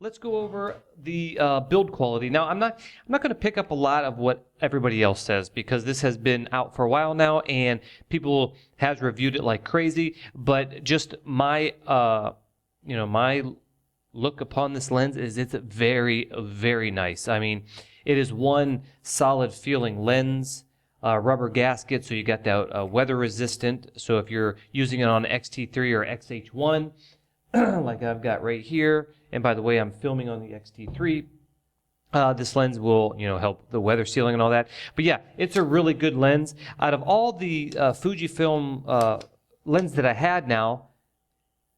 Let's go over the build quality. Now, I'm not going to pick up a lot of what everybody else says because this has been out for a while now and people has reviewed it like crazy. But just my my look upon this lens is it's very, very nice. I mean, it is one solid feeling lens. Rubber gasket, so you got that weather resistant. So if you're using it on XT3 or XH1, like I've got right here, and by the way, I'm filming on the XT3. This lens will, help the weather sealing and all that. But yeah, it's a really good lens. Out of all the Fujifilm lens that I had now,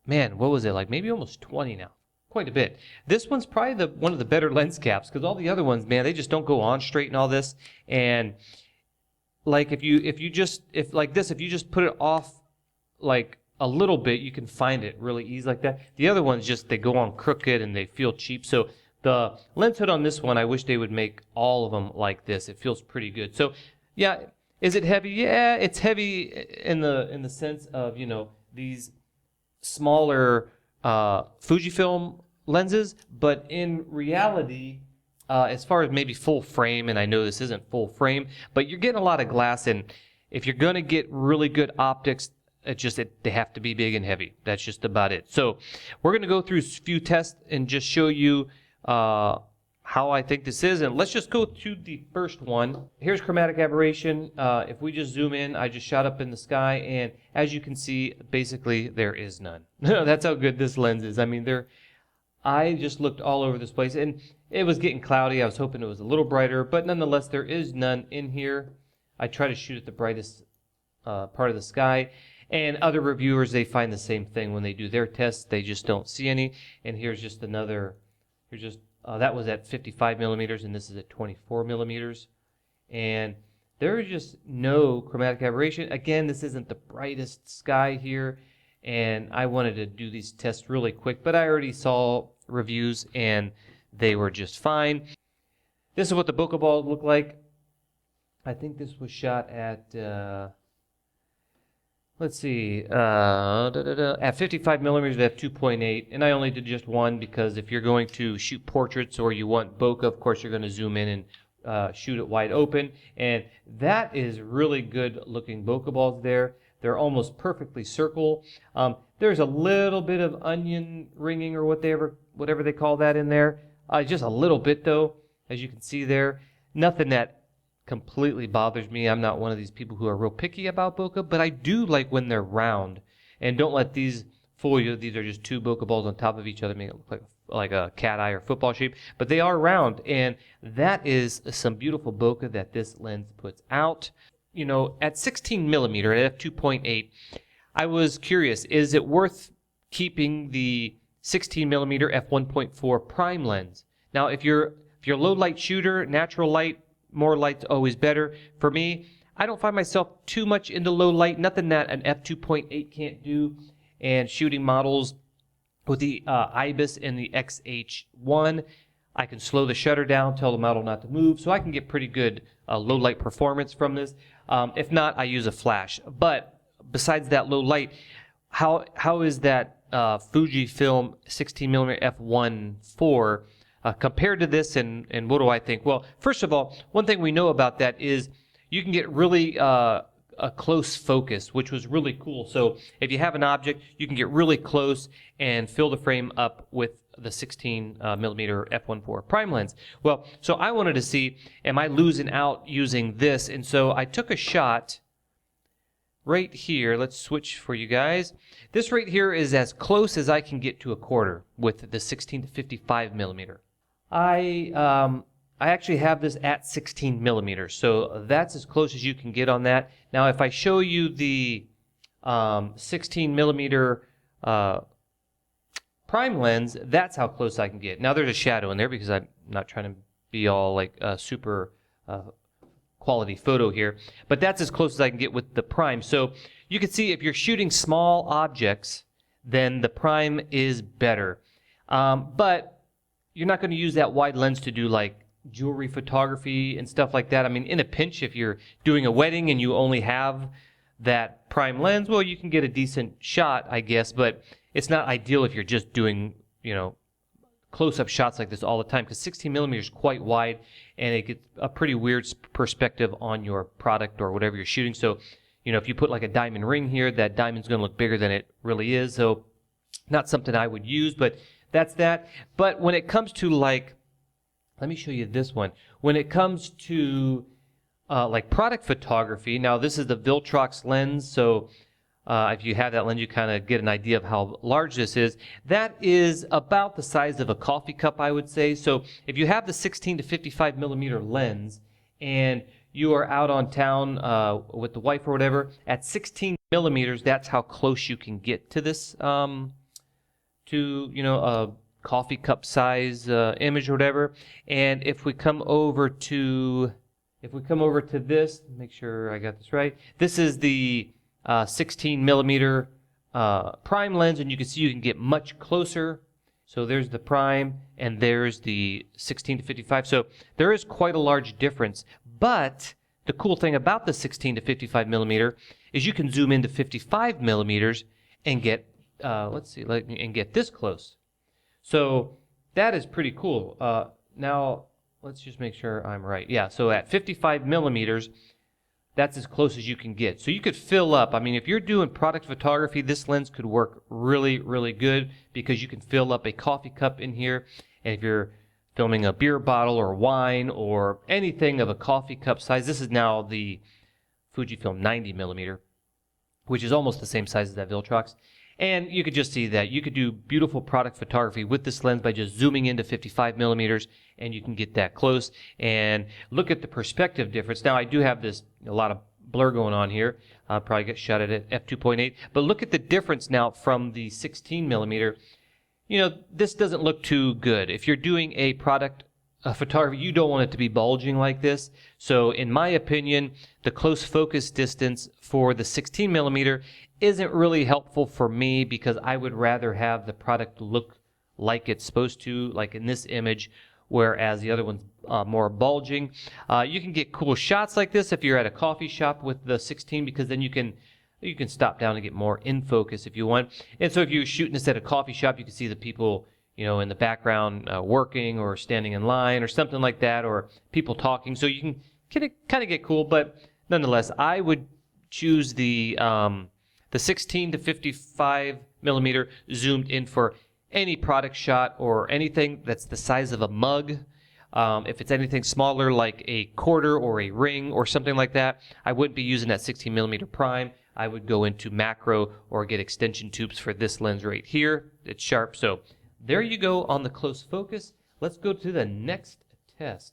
man, what was it, like maybe almost 20 now? Quite a bit. This one's probably one of the better lens caps because all the other ones, man, they just don't go on straight and all this. And like if you just put it off like a little bit, you can find it really easy like that. The other ones they go on crooked and they feel cheap. So the lens hood on this one, I wish they would make all of them like this. It feels pretty good. So yeah, is it heavy? Yeah, it's heavy in the sense of, these smaller Fujifilm lenses, but in reality, as far as maybe full frame, and I know this isn't full frame, but you're getting a lot of glass, and if you're going to get really good optics, they have to be big and heavy. That's just about it. So we're going to go through a few tests and just show you how I think this is, and let's just go to the first one. Here's chromatic aberration. If we just zoom in, I just shot up in the sky, and as you can see, basically there is none. That's how good this lens is. I mean, I just looked all over this place, and it was getting cloudy. I was hoping it was a little brighter, but nonetheless, there is none in here. I try to shoot at the brightest part of the sky, and other reviewers, they find the same thing when they do their tests. They just don't see any, and here's just another. That was at 55 millimeters, and this is at 24 millimeters, and there is just no chromatic aberration. Again, this isn't the brightest sky here, and I wanted to do these tests really quick, but I already saw reviews and they were just fine. This is what the bokeh balls look like. I think this was shot at let's see, at 55 millimeters at f2.8, and I only did just one because if you're going to shoot portraits or you want bokeh, of course you're going to zoom in and shoot it wide open, and that is really good looking bokeh balls there. They're almost perfectly circle. There's a little bit of onion ringing or whatever they call that in there. Just a little bit though, as you can see there. Nothing that completely bothers me. I'm not one of these people who are real picky about bokeh, but I do like when they're round. And don't let these fool you. These are just two bokeh balls on top of each other, make it look like a cat eye or football shape. But they are round, and that is some beautiful bokeh that this lens puts out. At 16 millimeter at f2.8, I was curious, is it worth keeping the 16 millimeter f1.4 prime lens? Now, if you're a low light shooter, natural light, more light's always better. For me, I don't find myself too much into low light, nothing that an f2.8 can't do, and shooting models with the IBIS and the XH1, I can slow the shutter down, tell the model not to move, so I can get pretty good low light performance from this. If not, I use a flash. But besides that low light, how is that Fujifilm 16mm f1.4 compared to this, and what do I think? Well, first of all, one thing we know about that is you can get really a close focus, which was really cool. So if you have an object, you can get really close and fill the frame up with the 16 millimeter f1.4 prime lens. Well, so I wanted to see, am I losing out using this? And so I took a shot right here. Let's switch for you guys. This right here is as close as I can get to a quarter with the 16 to 55 millimeter. I actually have this at 16 millimeters, so that's as close as you can get on that. Now, if I show you the 16 millimeter prime lens, that's how close I can get. Now, there's a shadow in there because I'm not trying to be all like super quality photo here, but that's as close as I can get with the prime. So you can see if you're shooting small objects, then the prime is better. But you're not going to use that wide lens to do like jewelry photography and stuff like that. I mean, in a pinch, if you're doing a wedding and you only have that prime lens, well, you can get a decent shot, I guess, but it's not ideal if you're just doing, close-up shots like this all the time because 16 millimeters is quite wide and it gets a pretty weird perspective on your product or whatever you're shooting. So, if you put like a diamond ring here, that diamond's going to look bigger than it really is. So not something I would use, but that's that. But when it comes to like, let me show you this one. When it comes to like product photography, now this is the Viltrox lens. So if you have that lens, you kind of get an idea of how large this is. That is about the size of a coffee cup, I would say. So if you have the 16 to 55 millimeter lens and you are out on town with the wife or whatever, at 16 millimeters, that's how close you can get to this, to a coffee cup size image or whatever. And if we come over to this, make sure I got this right. This is the 16 millimeter prime lens, and you can see you can get much closer. So there's the prime, and there's the 16 to 55. So there is quite a large difference. But the cool thing about the 16 to 55 millimeter is you can zoom into 55 millimeters and get, and get this close. So that is pretty cool. Now, let's just make sure I'm right. Yeah, so at 55 millimeters, that's as close as you can get. So you could fill up. I mean, if you're doing product photography, this lens could work really, really good because you can fill up a coffee cup in here. And if you're filming a beer bottle or wine or anything of a coffee cup size, this is now the Fujifilm 90 millimeter, which is almost the same size as that Viltrox. And you could just see that you could do beautiful product photography with this lens by just zooming into 55 millimeters, and you can get that close. And look at the perspective difference. Now, I do have a lot of blur going on here. I'll probably get shot at f2.8. But look at the difference now from the 16 millimeter. This doesn't look too good. If you're doing a product photography, you don't want it to be bulging like this. So in my opinion, the close focus distance for the 16 millimeter isn't really helpful for me because I would rather have the product look like it's supposed to, like in this image, whereas the other one's more bulging. You can get cool shots like this if you're at a coffee shop with the 16 because then you can stop down and get more in focus if you want. And so if you're shooting this at a coffee shop, you can see the people in the background working or standing in line or something like that, or people talking. So you can kind of get cool, but nonetheless, I would choose the 16 to 55 millimeter zoomed in for any product shot or anything that's the size of a mug. If it's anything smaller like a quarter or a ring or something like that, I wouldn't be using that 16 millimeter prime. I would go into macro or get extension tubes for this lens right here. It's sharp. So there you go on the close focus. Let's go to the next test.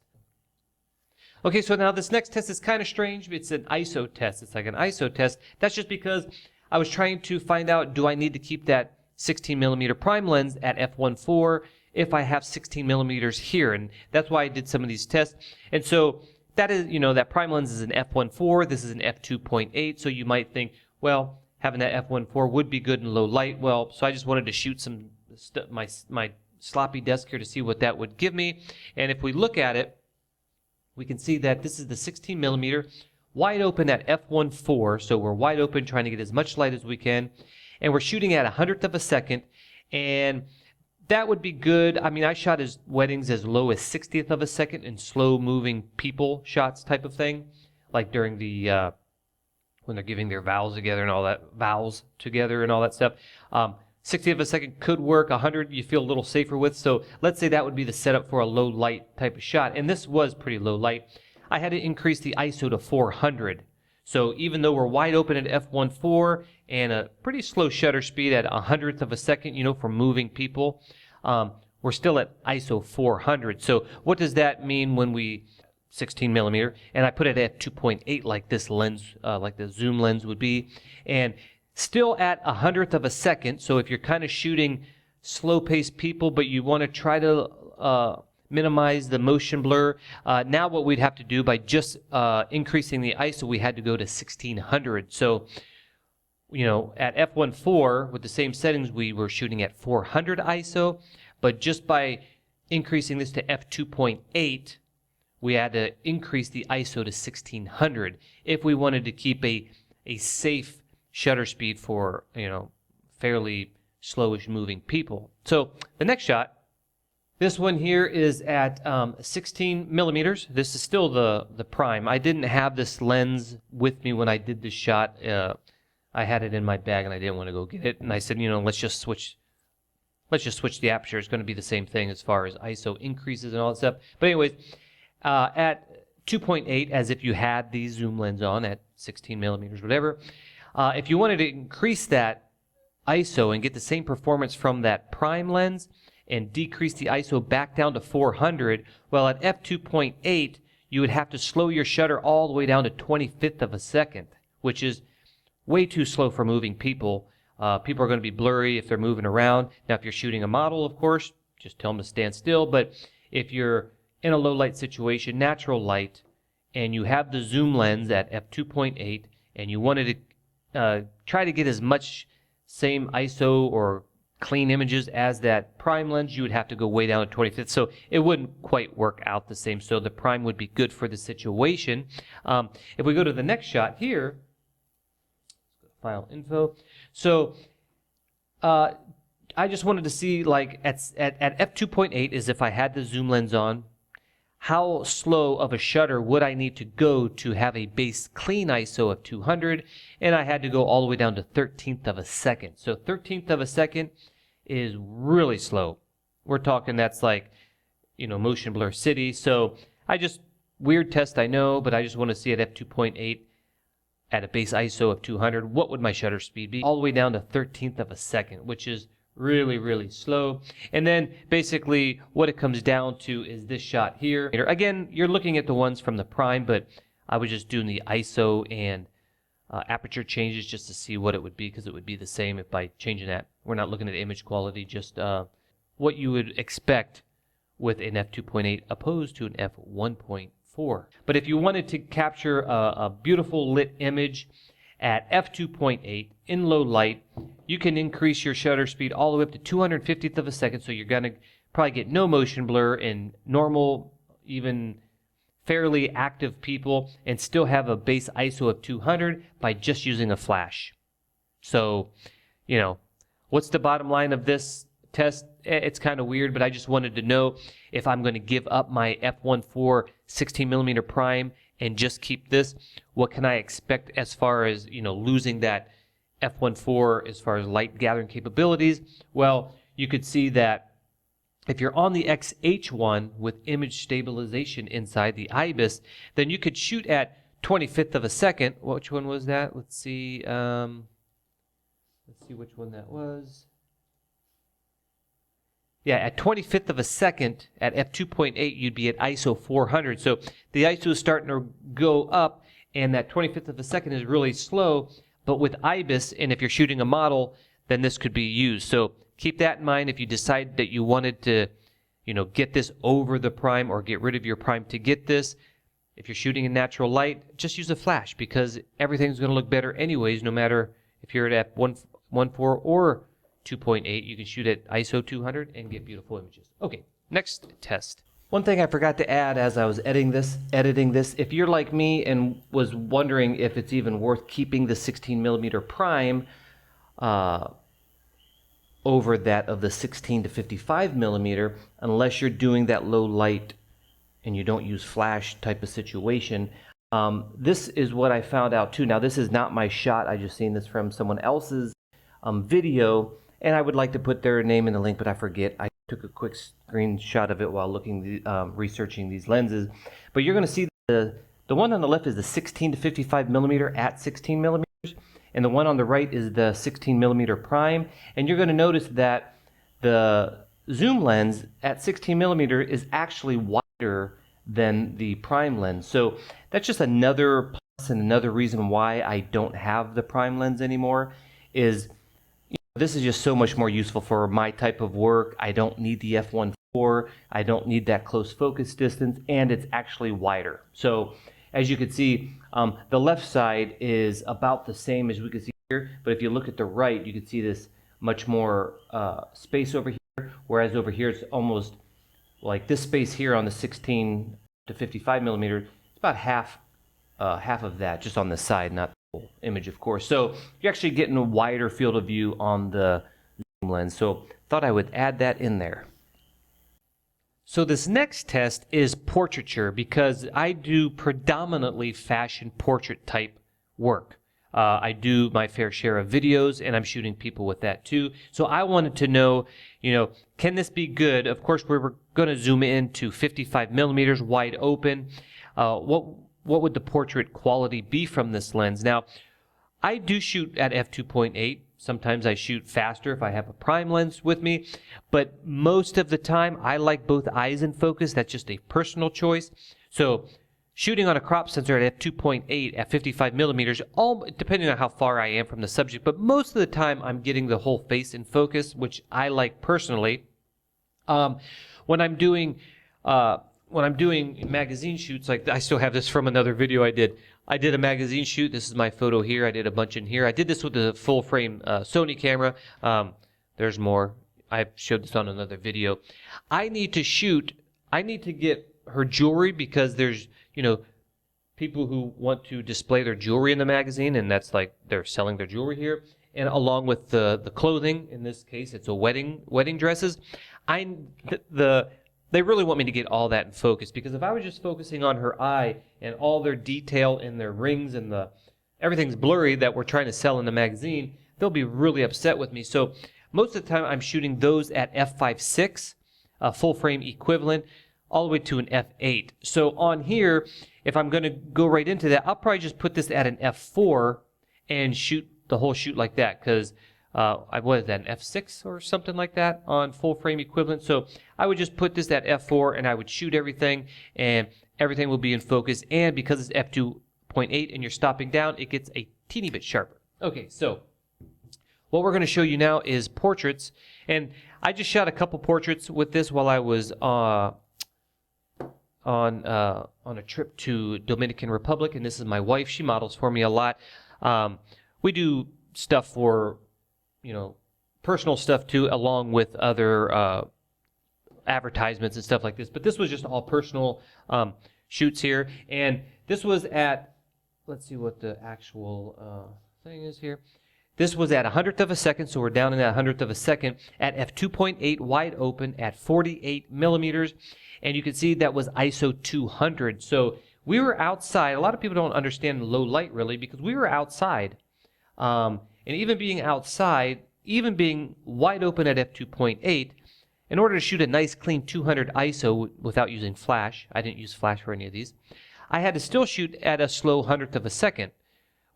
Okay, so now this next test is kind of strange. It's an ISO test. It's like an ISO test. That's just because I was trying to find out, do I need to keep that 16 millimeter prime lens at f1.4 if I have 16 millimeters here? And that's why I did some of these tests. And so that is, that prime lens is an f1.4. This is an f2.8. So you might think, well, having that f1.4 would be good in low light. Well, so I just wanted to shoot my sloppy desk here to see what that would give me. And if we look at it, we can see that this is the 16 millimeter wide open at f1.4. So we're wide open trying to get as much light as we can. And we're shooting at 100th of a second. And that would be good. I mean, I shot his weddings as low as 60th of a second in slow moving people shots type of thing. Like during the, when they're giving their vows together and all that stuff. 60th of a second could work. 100 you feel a little safer with. So let's say that would be the setup for a low light type of shot. And this was pretty low light. I had to increase the ISO to 400. So even though we're wide open at f1.4 and a pretty slow shutter speed at 100th of a second, for moving people, we're still at ISO 400. So what does that mean when we 16 millimeter? And I put it at 2.8 like this lens, like the zoom lens would be, and still at 100th of a second. So if you're kind of shooting slow-paced people, but you want to try to minimize the motion blur. Now what we'd have to do by just increasing the ISO, we had to go to 1600. So, at f1.4 with the same settings, we were shooting at 400 ISO, but just by increasing this to f2.8, we had to increase the ISO to 1600 if we wanted to keep a safe shutter speed for, fairly slowish moving people. So the next shot This one here is at 16 millimeters. This is still the prime. I didn't have this lens with me when I did this shot. I had it in my bag and I didn't want to go get it. And I said, let's just switch the aperture. It's going to be the same thing as far as ISO increases and all that stuff. But anyways, at 2.8, as if you had the zoom lens on at 16 millimeters, whatever. If you wanted to increase that ISO and get the same performance from that prime lens and decrease the ISO back down to 400, well, at f2.8, you would have to slow your shutter all the way down to 25th of a second, which is way too slow for moving people. People are going to be blurry if they're moving around. Now, if you're shooting a model, of course, just tell them to stand still. But if you're in a low light situation, natural light, and you have the zoom lens at f2.8, and you wanted to try to get as much same ISO or clean images as that prime lens, you would have to go way down to 25th. So it wouldn't quite work out the same. So the prime would be good for the situation. If we go to the next shot here, file info. So I just wanted to see, like at f2.8, is if I had the zoom lens on, how slow of a shutter would I need to go to have a base clean ISO of 200, and I had to go all the way down to 13th of a second. So 13th of a second is really slow. We're talking that's like, motion blur city. So weird test, I know, but I just want to see at f2.8 at a base ISO of 200, what would my shutter speed be? All the way down to 13th of a second, which is really, really slow. And then basically what it comes down to is this shot here. Again, you're looking at the ones from the prime, but I was just doing the ISO and aperture changes just to see what it would be, because it would be the same if by changing that. We're not looking at image quality, just what you would expect with an f2.8 opposed to an f1.4. But if you wanted to capture a beautiful lit image at f2.8 in low light, you can increase your shutter speed all the way up to 250th of a second, so you're going to probably get no motion blur in normal, even fairly active people, and still have a base ISO of 200 by just using a flash. So, what's the bottom line of this test? It's kind of weird, but I just wanted to know if I'm going to give up my f1.4 16mm prime and just keep this, what can I expect as far as, losing that f1.4 as far as light gathering capabilities? Well, you could see that if you're on the XH1 with image stabilization inside the IBIS, then you could shoot at 25th of a second. Which one was that? Let's see. Let's see which one that was. Yeah, at 25th of a second at f2.8, you'd be at ISO 400. So the ISO is starting to go up, and that 25th of a second is really slow. But with IBIS, and if you're shooting a model, then this could be used. So keep that in mind if you decide that you wanted to, get this over the prime or get rid of your prime to get this. If you're shooting in natural light, just use a flash, because everything's going to look better anyways, no matter if you're at f1.4 or 2.8, you can shoot at ISO 200 and get beautiful images. Okay, next test. One thing I forgot to add as I was editing this, if you're like me and was wondering if it's even worth keeping the 16mm prime over that of the 16 to 55mm, unless you're doing that low light and you don't use flash type of situation, this is what I found out too. Now, this is not my shot. I just seen this from someone else's video, and I would like to put their name in the link, but I forget. I took a quick screenshot of it while researching these lenses. But you're going to see the one on the left is the 16 to 55mm at 16mm, and the one on the right is the 16mm prime. And you're going to notice that the zoom lens at 16mm is actually wider than the prime lens. So that's just another plus and another reason why I don't have the prime lens anymore. Is this is just so much more useful for my type of work. I don't need the f1.4. I don't need that close focus distance, and it's actually wider. So as you can see, the left side is about the same as we can see here, but if you look at the right, you can see this much more space over here, whereas over here it's almost like this space here on the 16 to 55mm. It's about half of that just on the side, not image, of course. So you're actually getting a wider field of view on the zoom lens. So thought I would add that in there. So this next test is portraiture because I do predominantly fashion portrait type work. I do my fair share of videos, and I'm shooting people with that too. So I wanted to know, can this be good? Of course, we were going to zoom in to 55 millimeters wide open. What would the portrait quality be from this lens? Now, I do shoot at f2.8. Sometimes I shoot faster if I have a prime lens with me, but most of the time I like both eyes in focus. That's just a personal choice. So shooting on a crop sensor at f2.8 at 55 millimeters, all depending on how far I am from the subject, but most of the time I'm getting the whole face in focus, which I like personally. When I'm doing magazine shoots, like I still have this from another video I did. I did a magazine shoot. This is my photo here. I did a bunch in here. I did this with the full frame Sony camera. There's more. I showed this on another video. I need to get her jewelry because there's, people who want to display their jewelry in the magazine, and that's like they're selling their jewelry here. And along with the clothing, in this case, it's a wedding dresses. They really want me to get all that in focus because if I was just focusing on her eye and all their detail and their rings and everything's blurry that we're trying to sell in the magazine, they'll be really upset with me. So most of the time I'm shooting those at f5.6, full frame equivalent, all the way to an f8. So on here, if I'm going to go right into that, I'll probably just put this at an f4 and shoot the whole shoot like that because what is that, an f6 or something like that on full frame equivalent. So I would just put this at f4 and I would shoot everything and everything will be in focus. And because it's f2.8 and you're stopping down, it gets a teeny bit sharper. Okay, so what we're going to show you now is portraits. And I just shot a couple portraits with this while I was on a trip to Dominican Republic. And this is my wife. She models for me a lot. We do stuff for personal stuff too, along with other advertisements and stuff like this. But this was just all personal shoots here. And this was at, let's see what the actual thing is here. This was at 100th of a second, so we're down in that 100th of a second at f2.8 wide open at 48 millimeters. And you can see that was ISO 200. So we were outside. A lot of people don't understand low light really because we were outside. And even being outside, even being wide open at f2.8, in order to shoot a nice clean 200 ISO without using flash, I didn't use flash for any of these, I had to still shoot at a slow 100th of a second,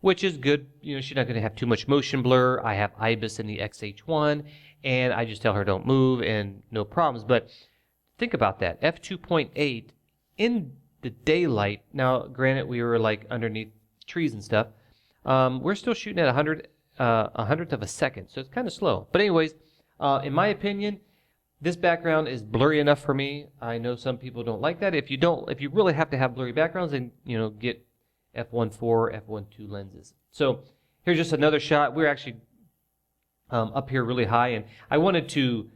which is good. She's not going to have too much motion blur. I have IBIS in the XH1, and I just tell her don't move and no problems. But think about that, f2.8 in the daylight. Now, granted, we were like underneath trees and stuff. We're still shooting at 100th of a second, so it's kind of slow. But anyways, in my opinion, this background is blurry enough for me. I know some people don't like that. If you really have to have blurry backgrounds, then get f1.4, f1.2 lenses. So here's just another shot. We're actually up here really high, and I wanted to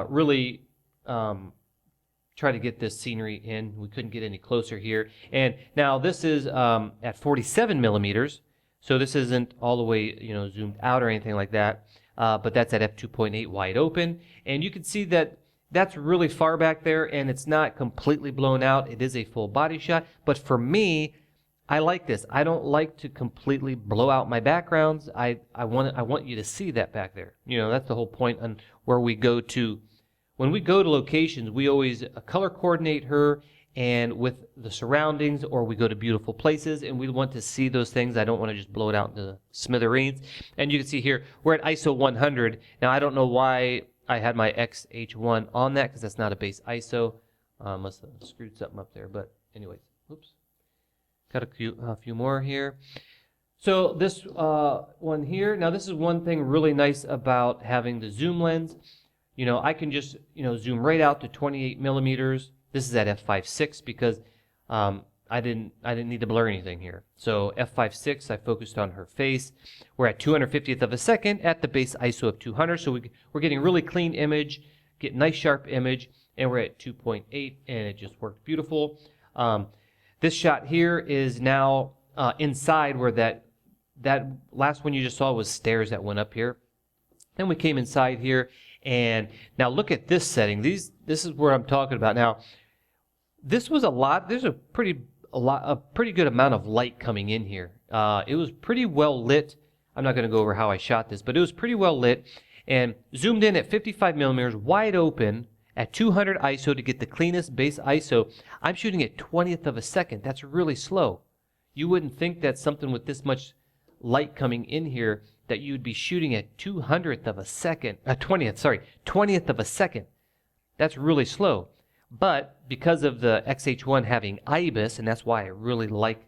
really try to get this scenery in. We couldn't get any closer here. And now this is at 47 millimeters. So this isn't all the way, zoomed out or anything like that, but that's at f2.8 wide open. And you can see that that's really far back there, and it's not completely blown out. It is a full body shot, but for me, I like this. I don't like to completely blow out my backgrounds. I want you to see that back there. That's the whole point on where we go to. When we go to locations, we always color coordinate her and with the surroundings, or we go to beautiful places and we want to see those things. I don't want to just blow it out into smithereens. And you can see here, we're at ISO 100. Now, I don't know why I had my XH1 on that because that's not a base ISO. Must have screwed something up there, but anyways, oops. Got a few more here. So this one here, now this is one thing really nice about having the zoom lens. I can just, zoom right out to 28 millimeters. This is at f5.6 because I didn't need to blur anything here. So f5.6, I focused on her face. We're at 250th of a second at the base ISO of 200. So we're getting really clean image, get nice sharp image, and we're at 2.8, and it just worked beautiful. This shot here is now inside where that last one you just saw was stairs that went up here. Then we came inside here, And now look at this setting. This is where I'm talking about. Now, this was a lot. There's a pretty good amount of light coming in here. It was pretty well lit. I'm not going to go over how I shot this, but it was pretty well lit and zoomed in at 55 millimeters, wide open at 200 ISO to get the cleanest base ISO. I'm shooting at 20th of a second. That's really slow. You wouldn't think that something with this much light coming in here that you'd be shooting at 200th of a second, 20th of a second. That's really slow. But because of the XH1 having IBIS, and that's why I really like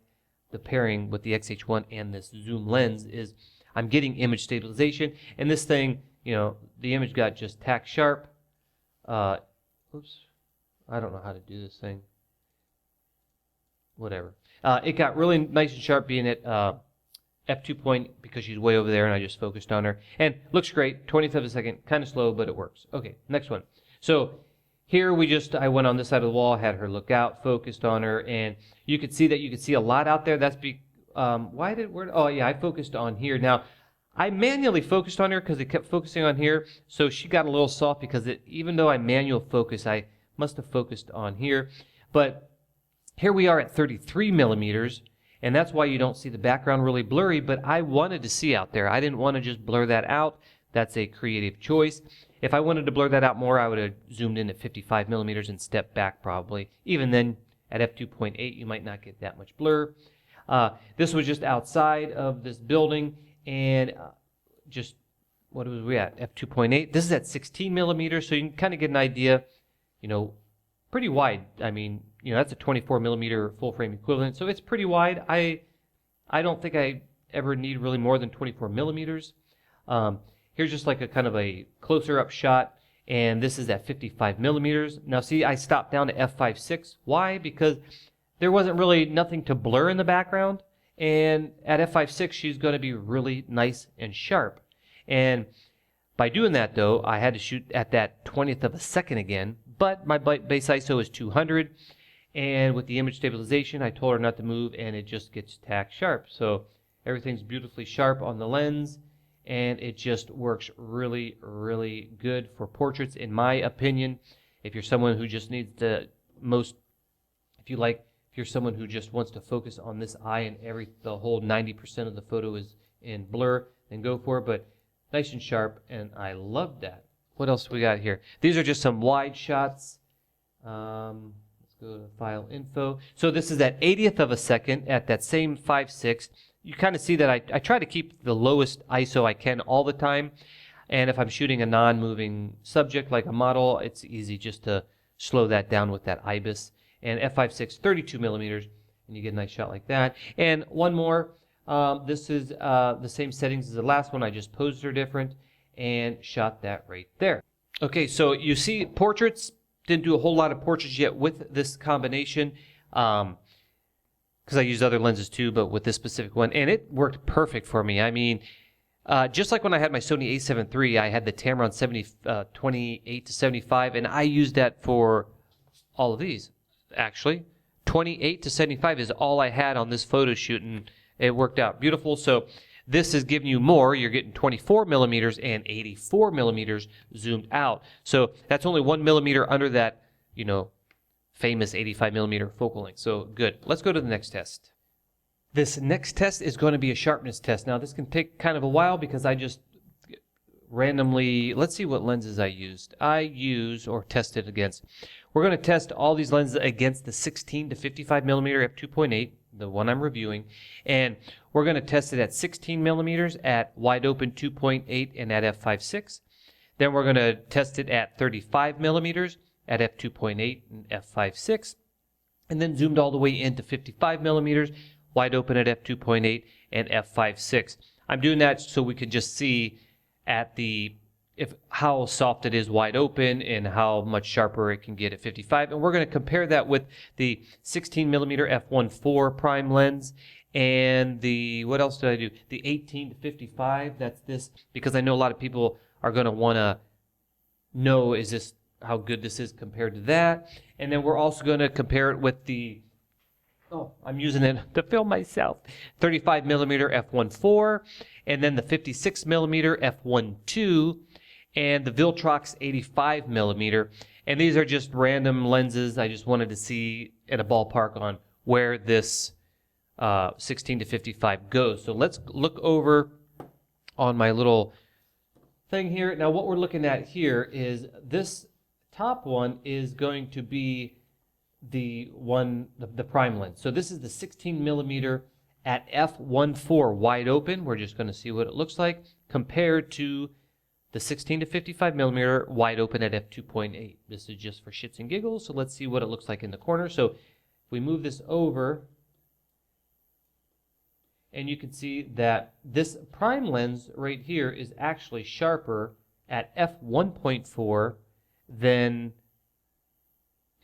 the pairing with the XH1 and this zoom lens, is I'm getting image stabilization. And this thing, you know, the image got just tack sharp. Oops, I don't know how to do this thing. Whatever. It got really nice and sharp being at f2 point because she's way over there and I just focused on her. And looks great, 20th of a second, kind of slow, but it works. Okay, next one. So here I went on this side of the wall, had her look out, focused on her, and you could see a lot out there. That's I focused on here. Now, I manually focused on her because it kept focusing on here, so she got a little soft because even though I manual focus, I must have focused on here. But here we are at 33 millimeters, and that's why you don't see the background really blurry, but I wanted to see out there. I didn't want to just blur that out. That's a creative choice. If I wanted to blur that out more, I would have zoomed in at 55 millimeters and stepped back probably. Even then, at f2.8, you might not get that much blur. This was just outside of this building, and just, what was we at? f2.8. This is at 16 millimeters, so you can kind of get an idea, you know, pretty wide. I mean, you know, that's a 24 millimeter full frame equivalent, so it's pretty wide. I don't think I ever need really more than 24 millimeters. Here's just like a kind of a closer up shot, and this is at 55 millimeters. Now see, I stopped down to f5.6. Why? Because there wasn't really nothing to blur in the background, and at f5.6 she's going to be really nice and sharp. And by doing that though, I had to shoot at that 20th of a second again, but my base ISO is 200, and with the image stabilization I told her not to move and it just gets tack sharp. So everything's beautifully sharp on the lens, and it just works really, really good for portraits, in my opinion. If you're someone who just needs if you're someone who just wants to focus on this eye and the whole 90% of the photo is in blur, then go for it. But nice and sharp, and I love that. What else do we got here? These are just some wide shots. Let's go to file info. So this is at 80th of a second at that same 5.6. You kind of see that I try to keep the lowest ISO I can all the time. And if I'm shooting a non-moving subject like a model, it's easy just to slow that down with that IBIS. And f5.6, 32 millimeters, and you get a nice shot like that. And one more. This is the same settings as the last one. I just posed her different and shot that right there. Okay, so you see portraits. Didn't do a whole lot of portraits yet with this combination. Because I used other lenses too, but with this specific one, and it worked perfect for me. I mean, just like when I had my Sony a7 III, I had the Tamron 28 to 75, and I used that for all of these, actually. 28 to 75 is all I had on this photo shoot, and it worked out beautiful. So this is giving you more. You're getting 24 millimeters and 84 millimeters zoomed out. So that's only 1 millimeter under that, you know, famous 85 millimeter focal length. So good. Let's go to the next test. This next test is going to be a sharpness test. Now this can take kind of a while because I just randomly, let's see what lenses I used. Or tested against. We're going to test all these lenses against the 16 to 55 millimeter f2.8, the one I'm reviewing, and we're going to test it at 16 millimeters at wide open 2.8 and at f5.6. Then we're going to test it at 35 millimeters at f2.8 and f5.6, and then zoomed all the way into 55 millimeters, wide open at f2.8 and f5.6. I'm doing that so we can just see at how soft it is wide open and how much sharper it can get at 55. And we're going to compare that with the 16 millimeter f1.4 prime lens and what else did I do? The 18 to 55. That's this, because I know a lot of people are going to want to know how good this is compared to that. And then we're also going to compare it with I'm using it to film myself. 35 millimeter f1.4, and then the 56 millimeter f1.2, and the Viltrox 85 millimeter. And these are just random lenses. I just wanted to see at a ballpark on where this 16 to 55 goes. So let's look over on my little thing here. Now what we're looking at here is this top one is going to be the prime lens. So this is the 16 millimeter at f1.4 wide open. We're just going to see what it looks like compared to the 16 to 55 millimeter wide open at f2.8. This is just for shits and giggles. So let's see what it looks like in the corner. So if we move this over, and you can see that this prime lens right here is actually sharper at f1.4 than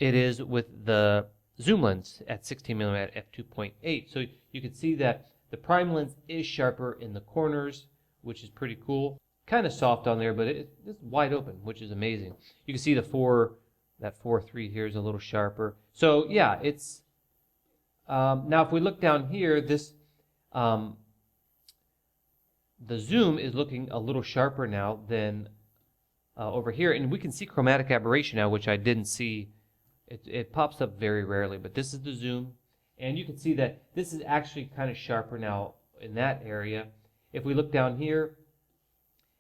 it is with the zoom lens at 16 millimeter at f2.8. So you can see that the prime lens is sharper in the corners, which is pretty cool. Kind of soft on there, but it's wide open, which is amazing. You can see that 4.3 here is a little sharper. So yeah, it's now if we look down here, this the zoom is looking a little sharper now than over here, and we can see chromatic aberration now, which I didn't see. It pops up very rarely, but this is the zoom, and you can see that this is actually kind of sharper now in that area. If we look down here,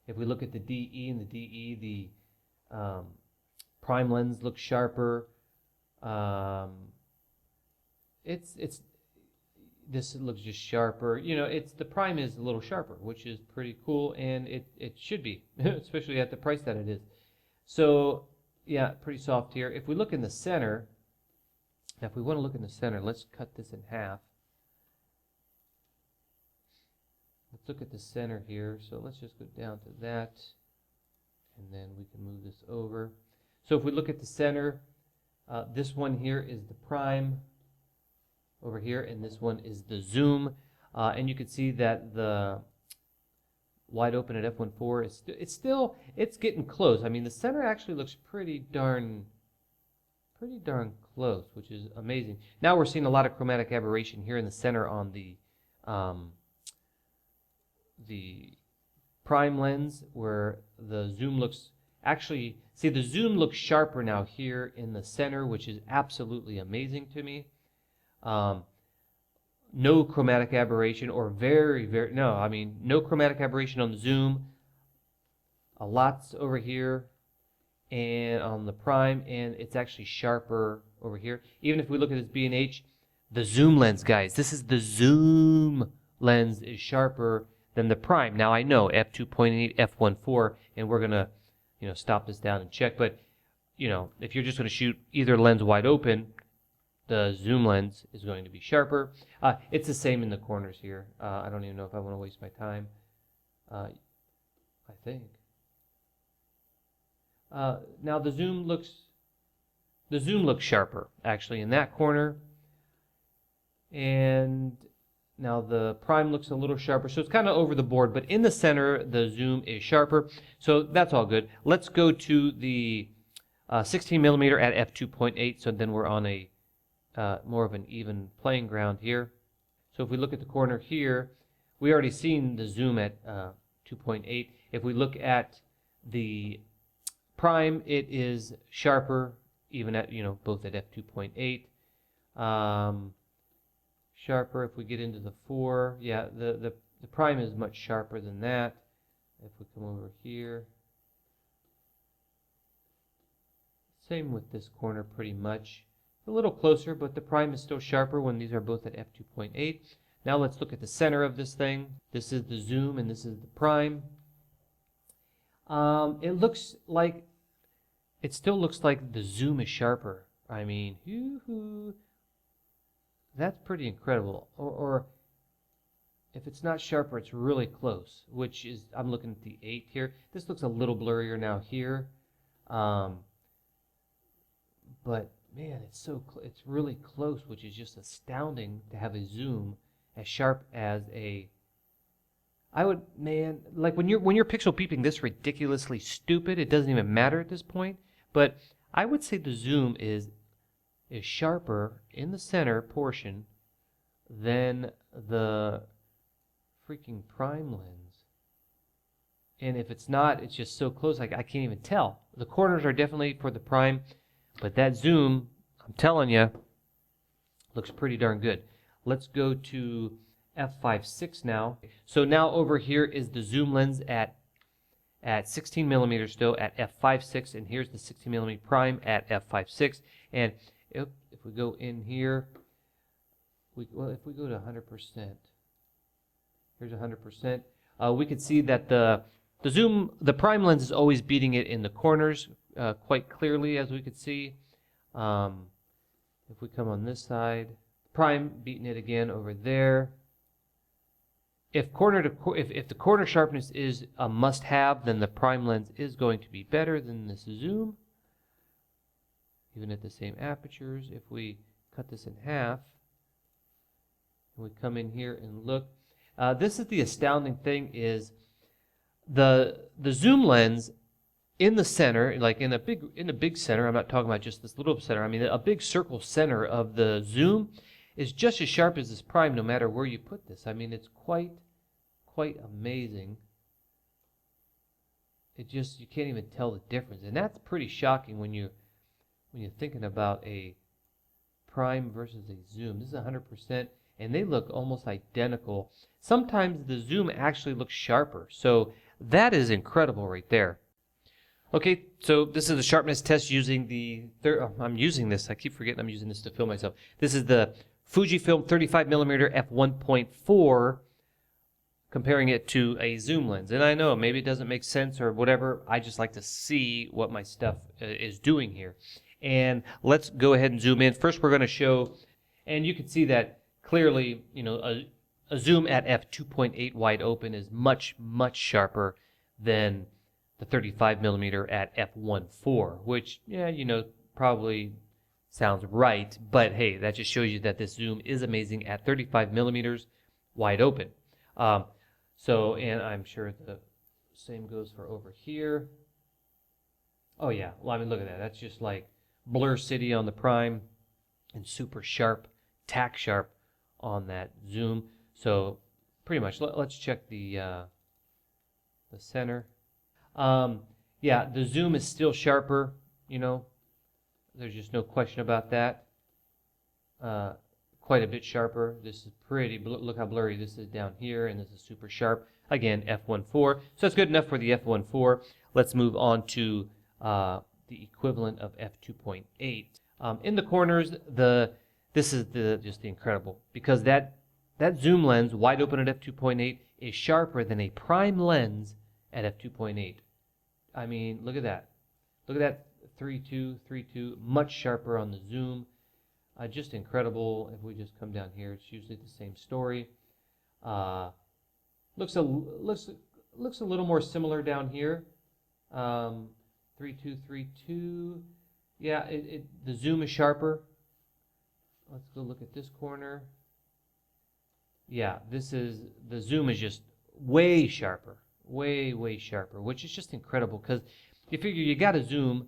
if we look at the DE and the DE, the prime lens looks sharper. This looks just sharper. You know, the prime is a little sharper, which is pretty cool, and it should be, especially at the price that it is. So yeah, pretty soft here. If we look in the center, now if we want to look in the center, let's cut this in half. Let's look at the center here. So let's just go down to that, and then we can move this over. So if we look at the center, this one here is the prime over here, and this one is the zoom, and you can see that the wide open at f1.4 it's getting close. I mean, the center actually looks pretty darn close, which is amazing. Now we're seeing a lot of chromatic aberration here in the center on the prime lens, where the zoom looks the zoom looks sharper now here in the center, which is absolutely amazing to me. No chromatic aberration, or no chromatic aberration on the zoom. A lot's over here and on the prime, and it's actually sharper over here. Even if we look at this B&H, the zoom lens, guys, this is the zoom lens is sharper than the prime. Now I know f2.8, f1.4, and we're gonna stop this down and check, but if you're just going to shoot either lens wide open, the zoom lens is going to be sharper. It's the same in the corners here. I don't even know if I want to waste my time. I think. Now the zoom looks sharper actually in that corner, and now the prime looks a little sharper. So it's kind of over the board, but in the center the zoom is sharper. So that's all good. Let's go to the 16 millimeter at f2.8. So then we're on a more of an even playing ground here. So if we look at the corner here, we already seen the zoom at 2.8. If we look at the prime, it is sharper, even at both at f2.8. Sharper if we get into the 4. Yeah, the prime is much sharper than that. If we come over here, same with this corner pretty much. A little closer, but the prime is still sharper when these are both at f2.8. Now let's look at the center of this thing. This is the zoom and this is the prime. It still looks like the zoom is sharper. I mean, that's pretty incredible. Or if it's not sharper, it's really close, which is, I'm looking at the 8 here. This looks a little blurrier now here. But man, it's really close, which is just astounding to have a zoom as sharp as like when you're pixel peeping this ridiculously stupid, it doesn't even matter at this point. But I would say the zoom is sharper in the center portion than the freaking prime lens. And if it's not, it's just so close, like I can't even tell. The corners are definitely for the prime, but that zoom, I'm telling you, looks pretty darn good. Let's go to f5.6 now. So now over here is the zoom lens at 16 millimeters still at f5.6, and here's the 16 millimeter prime at f5.6. And if we go in here, if we go to 100%, here's 100%. We could see that the prime lens is always beating it in the corners quite clearly, as we could see. If we come on this side, prime beating it again over there. If the corner sharpness is a must-have, then the prime lens is going to be better than this zoom, even at the same apertures. If we cut this in half, and we come in here and look, this is the astounding thing: is the zoom lens in the center, like in a big center. I'm not talking about just this little center. I mean, a big circle center of the zoom is just as sharp as this prime, no matter where you put this. I mean, it's quite amazing. You can't even tell the difference, and that's pretty shocking when you're thinking about a prime versus a zoom. This is 100%, and they look almost identical. Sometimes the zoom actually looks sharper, so that is incredible right there. Okay, so this is the sharpness test using I'm using this. I keep forgetting I'm using this to film myself. This is the Fujifilm 35mm f1.4, comparing it to a zoom lens. And I know maybe it doesn't make sense or whatever. I just like to see what my stuff is doing here. And let's go ahead and zoom in. First, we're going to show, and you can see that clearly, a zoom at f2.8 wide open is much sharper than the 35mm at f1.4, which, probably sounds right, but hey, that just shows you that this zoom is amazing at 35mm wide open. And I'm sure the same goes for over here. Oh yeah, well, I mean, look at that. That's just like Blur City on the prime and super sharp, tack sharp on that zoom. So pretty much, let's check the center. Yeah, the zoom is still sharper, there's just no question about that. Quite a bit sharper. This is pretty, look how blurry this is down here, and this is super sharp. Again, f1.4. So it's good enough for the f1.4. Let's move on to the equivalent of f2.8. In the corners, this is just the incredible, because that zoom lens wide open at f2.8 is sharper than a prime lens at f2.8. I mean, look at that. Look at that 3.2, 3.2, much sharper on the zoom. Just incredible. If we just come down here, it's usually the same story. Looks a little more similar down here. 3.2, 3.2. Yeah, the zoom is sharper. Let's go look at this corner. Yeah, the zoom is just way sharper. Way sharper, which is just incredible, because you figure you got a zoom,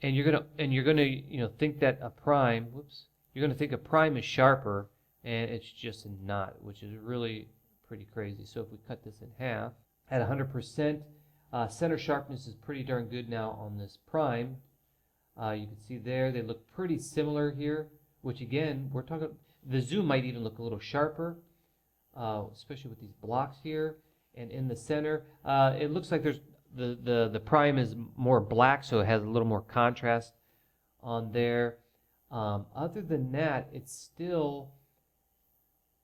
and you're gonna think that a prime, you're gonna think a prime is sharper, and it's just not, which is really pretty crazy. So if we cut this in half at 100%, center sharpness is pretty darn good now on this prime. You can see there they look pretty similar here, which again, we're talking, the zoom might even look a little sharper, especially with these blocks here. And in the center, it looks like there's the prime is more black, so it has a little more contrast on there. Other than that, it's still,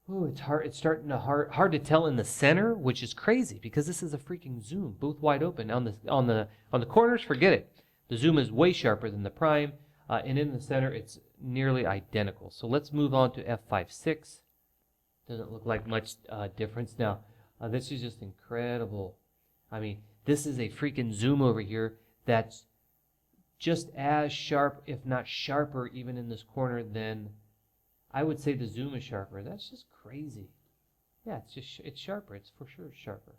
it's hard. It's starting to hard to tell in the center, which is crazy, because this is a freaking zoom, both wide open. On the corners, forget it. The zoom is way sharper than the prime, and in the center, it's nearly identical. So let's move on to f5.6. Doesn't look like much difference now. This is just incredible. I mean, this is a freaking zoom over here that's just as sharp, if not sharper, even in this corner, than I would say the zoom is sharper. That's just crazy. Yeah, it's sharper. It's for sure sharper.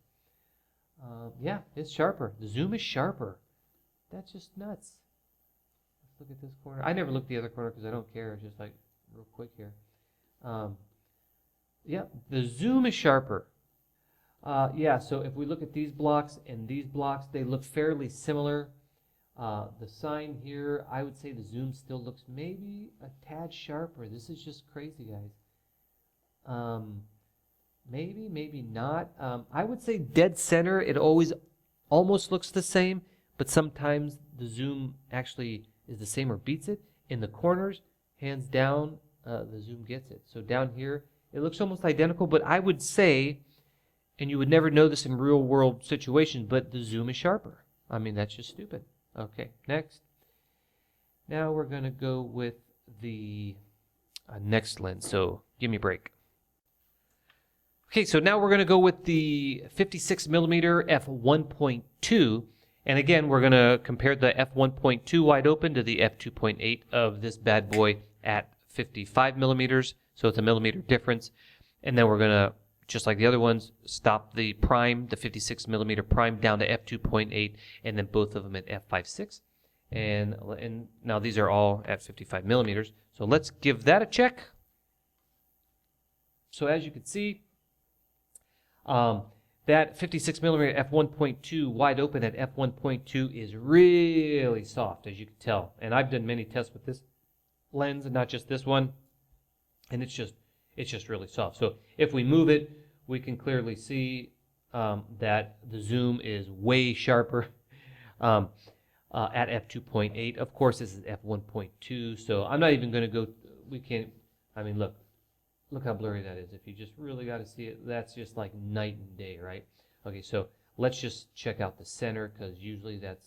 Yeah, it's sharper. The zoom is sharper. That's just nuts. Let's look at this corner. I never look at the other corner because I don't care. It's just like real quick here. Yeah, the zoom is sharper. Yeah, so if we look at these blocks and these blocks, they look fairly similar. The sign here, I would say the zoom still looks maybe a tad sharper. This is just crazy, guys. Maybe, maybe not. I would say dead center, it always almost looks the same, but sometimes the zoom actually is the same or beats it. In the corners, hands down, the zoom gets it. So down here, it looks almost identical, but I would say, and you would never know this in real world situations, but the zoom is sharper. I mean, that's just stupid. Okay, next. Now we're going to go with the next lens, so give me a break. Okay, so now we're going to go with the 56 millimeter f1.2, and again, we're going to compare the f1.2 wide open to the f2.8 of this bad boy at 55 millimeters, so it's a millimeter difference, and then we're going to, just like the other ones, stop the prime, the 56 millimeter prime down to f2.8, and then both of them at f5.6, and now these are all at 55 millimeters, so let's give that a check. So as you can see, that 56 millimeter f1.2 wide open at f1.2 is really soft, as you can tell. And I've done many tests with this lens, and not just this one, and it's just really soft. So if we move it, we can clearly see that the zoom is way sharper at f2.8. Of course, this is f1.2, so I'm not even going to go. We can't. I mean, look. Look how blurry that is. If you just really got to see it, that's just like night and day, right? Okay, so let's just check out the center, because usually that's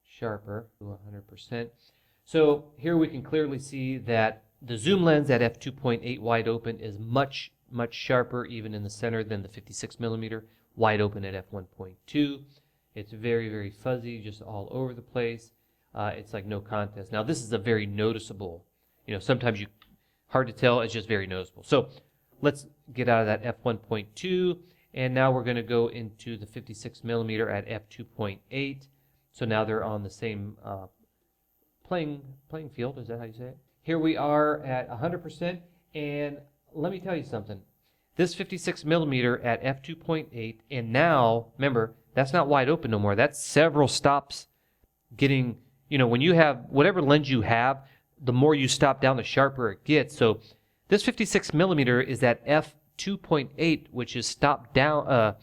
sharper to 100%. So here we can clearly see that the zoom lens at f2.8 wide open is much, much sharper even in the center than the 56 millimeter wide open at f1.2. It's very, very fuzzy, just all over the place. It's like no contest. Now this is a very noticeable, sometimes you hard to tell, it's just very noticeable. So let's get out of that f1.2, and now we're going to go into the 56 millimeter at f2.8. So now they're on the same playing field. Is that how you say it? Here we are at 100%, and let me tell you something. This 56 millimeter at f2.8, and now, remember, that's not wide open no more. That's several stops getting, when you have whatever lens you have, the more you stop down, the sharper it gets. So this 56 millimeter is at f2.8, which is stopped down,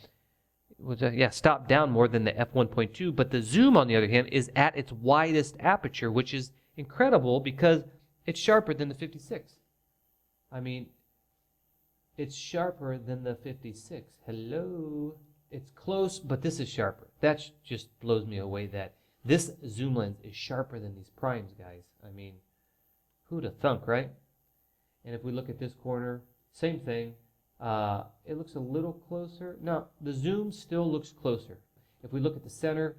stopped down more than the f1.2. But the zoom, on the other hand, is at its widest aperture, which is incredible because it's sharper than the 56. I mean, it's sharper than the 56. Hello. It's close, but this is sharper. That just blows me away that this zoom lens is sharper than these primes, guys. I mean, who'd have thunk, right? And if we look at this corner, same thing. It looks a little closer. No, the zoom still looks closer. If we look at the center,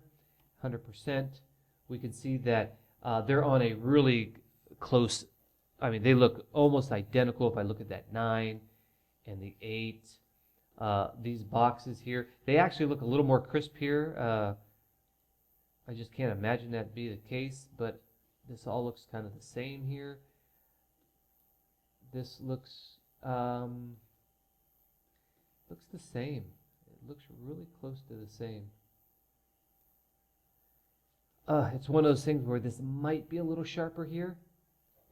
100%, we can see that they're on a really close, I mean, they look almost identical. If I look at that 9 and the 8, these boxes here, they actually look a little more crisp here. I just can't imagine that be the case, but this all looks kind of the same here. This looks the same. It looks really close to the same. It's one of those things where this might be a little sharper here,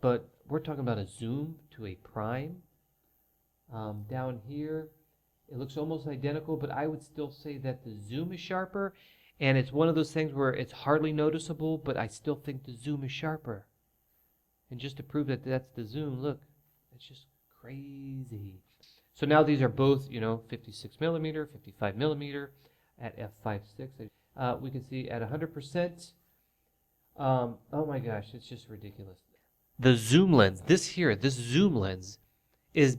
but we're talking about a zoom to a prime. Down here, it looks almost identical, but I would still say that the zoom is sharper. And it's one of those things where it's hardly noticeable, but I still think the zoom is sharper. And just to prove that that's the zoom, look, it's just crazy. So now these are both, 56 millimeter, 55 millimeter at f5.6. We can see at 100%. Oh my gosh, it's just ridiculous. The zoom lens, this zoom lens is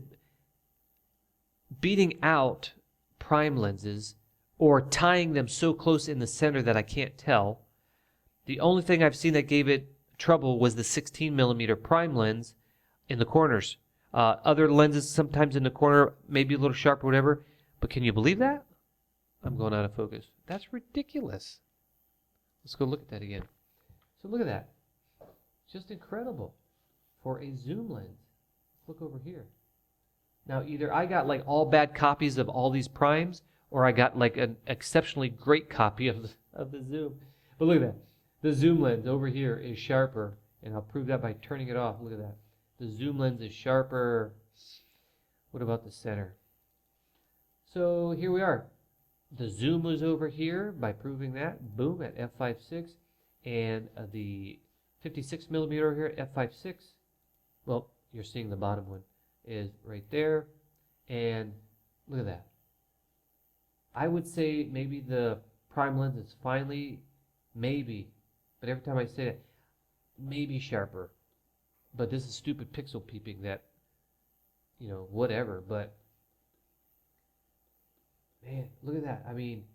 beating out prime lenses or tying them so close in the center that I can't tell. The only thing I've seen that gave it trouble was the 16 millimeter prime lens in the corners. Other lenses sometimes in the corner, maybe a little sharp or whatever, but can you believe that? I'm going out of focus. That's ridiculous. Let's go look at that again. So look at that. Just incredible for a zoom lens. Let's look over here. Now, either I got like all bad copies of all these primes, or I got like an exceptionally great copy of the zoom. But look at that. The zoom lens over here is sharper, and I'll prove that by turning it off. Look at that. The zoom lens is sharper. What about the center? So here we are. The zoom was over here by proving that. Boom, at f5.6. And the 56 millimeter here at f5.6. Well, you're seeing the bottom one is right there. And look at that. I would say maybe the prime lens is finally, maybe, but every time I say that, maybe sharper. But this is stupid pixel peeping that, you know, whatever. But, man, look at that. I mean,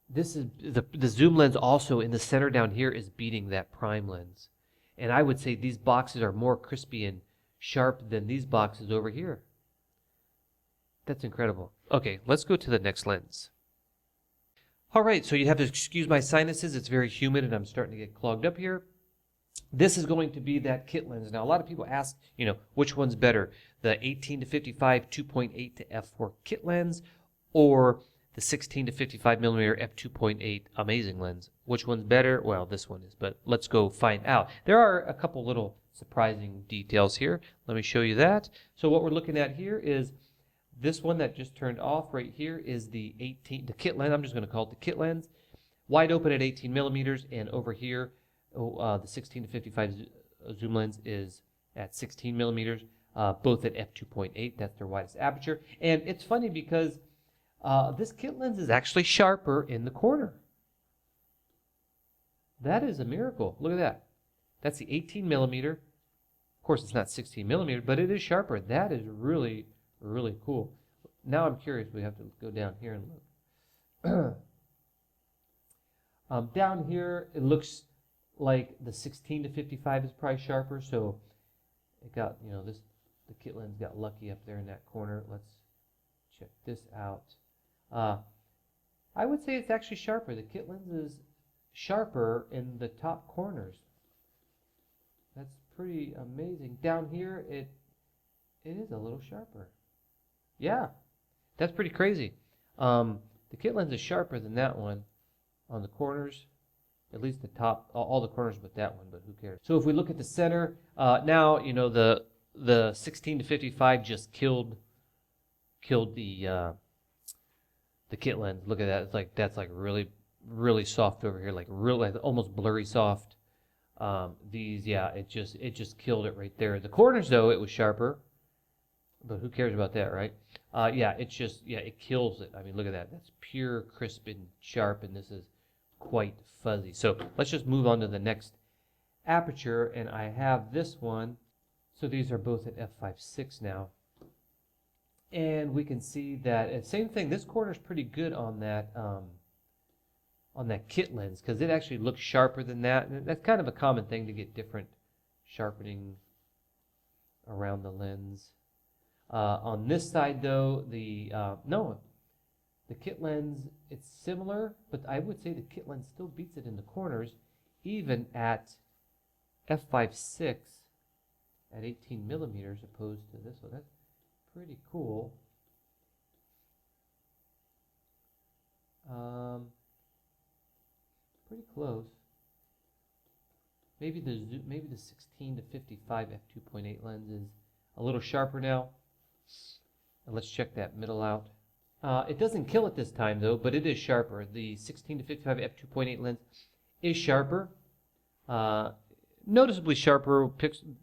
this is the zoom lens also in the center down here is beating that prime lens. And I would say these boxes are more crispy and sharp than these boxes over here. That's incredible. Okay, let's go to the next lens. All right, so you have to excuse my sinuses. It's very humid and I'm starting to get clogged up here. This is going to be that kit lens. Now, a lot of people ask, you know, which one's better, the 18 to 55 2.8 to f4 kit lens or the 16 to 55 millimeter f2.8 amazing lens. Which one's better? Well, this one is, but let's go find out. There are a couple little surprising details here. Let me show you that. So what we're looking at here is this one that just turned off right here is the kit lens. I'm just going to call it the kit lens. Wide open at 18 millimeters, and over here, the 16 to 55 zoom lens is at 16 millimeters, both at f2.8. That's their widest aperture. And it's funny because this kit lens is actually sharper in the corner. That is a miracle. Look at that. That's the 18 millimeter. Of course, it's not 16 millimeter, but it is sharper. That is really, really cool. Now I'm curious. We have to go down here and look. Down here, it looks like the 16 to 55 is probably sharper. So it got, you know, the kit lens got lucky up there in that corner. Let's check this out. I would say it's actually sharper. The kit lens is sharper in the top corners. That's pretty amazing. Down here, it is a little sharper. Yeah, that's pretty crazy. The kit lens is sharper than that one on the corners, at least the top, all the corners but that one, but who cares? So if we look at the center, now, you know, the 16 to 55 just killed the kit lens. Look at that. It's like, that's like really, really soft over here, like really almost blurry soft. These, yeah, it just killed it right there. The corners, though, it was sharper, but who cares about that, right? Yeah, it kills it. I mean, look at that. That's pure, crisp, and sharp, and this is quite fuzzy. So let's just move on to the next aperture, and I have this one. So these are both at f5.6 now. And we can see that, same thing, this corner is pretty good on that kit lens, because it actually looks sharper than that. And that's kind of a common thing to get different sharpening around the lens. On this side, though, the kit lens, it's similar, but I would say the kit lens still beats it in the corners, even at f5.6 at 18 millimeters opposed to this one. That's pretty cool. Pretty close. Maybe the 16 to 55 f2.8 lens is a little sharper now. And let's check that middle out. It doesn't kill it this time though, but it is sharper. The 16 to 55 f2.8 lens is sharper. Noticeably sharper,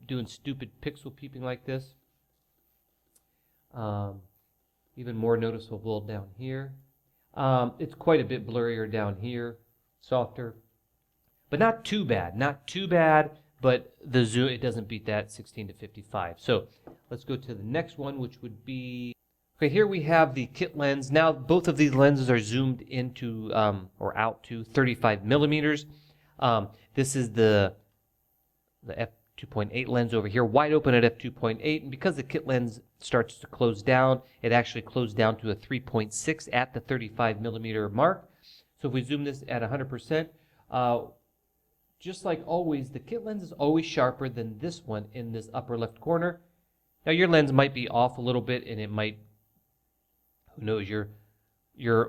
doing stupid pixel peeping like this. Even more noticeable down here. It's quite a bit blurrier down here, softer, but not too bad. Not too bad, but the zoom, it doesn't beat that 16 to 55. So let's go to the next one, which would be, okay, here we have the kit lens. Now both of these lenses are zoomed into or out to 35 millimeters. This is the f2.8 lens over here, wide open at f2.8, and because the kit lens starts to close down, it actually closed down to a 3.6 at the 35 millimeter mark. So if we zoom this at 100%, just like always, the kit lens is always sharper than this one in this upper left corner. Now your lens might be off a little bit, and it might, who knows, your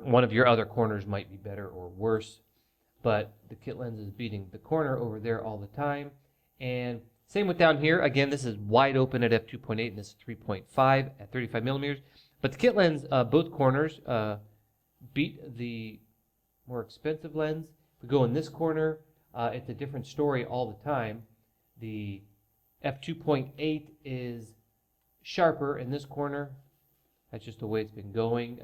one of your other corners might be better or worse, but the kit lens is beating the corner over there all the time. And same with down here. Again, this is wide open at f2.8, and this is 3.5 at 35 millimeters. But the kit lens, both corners beat the more expensive lens. If we go in this corner, it's a different story all the time. The f2.8 is sharper in this corner. That's just the way it's been going.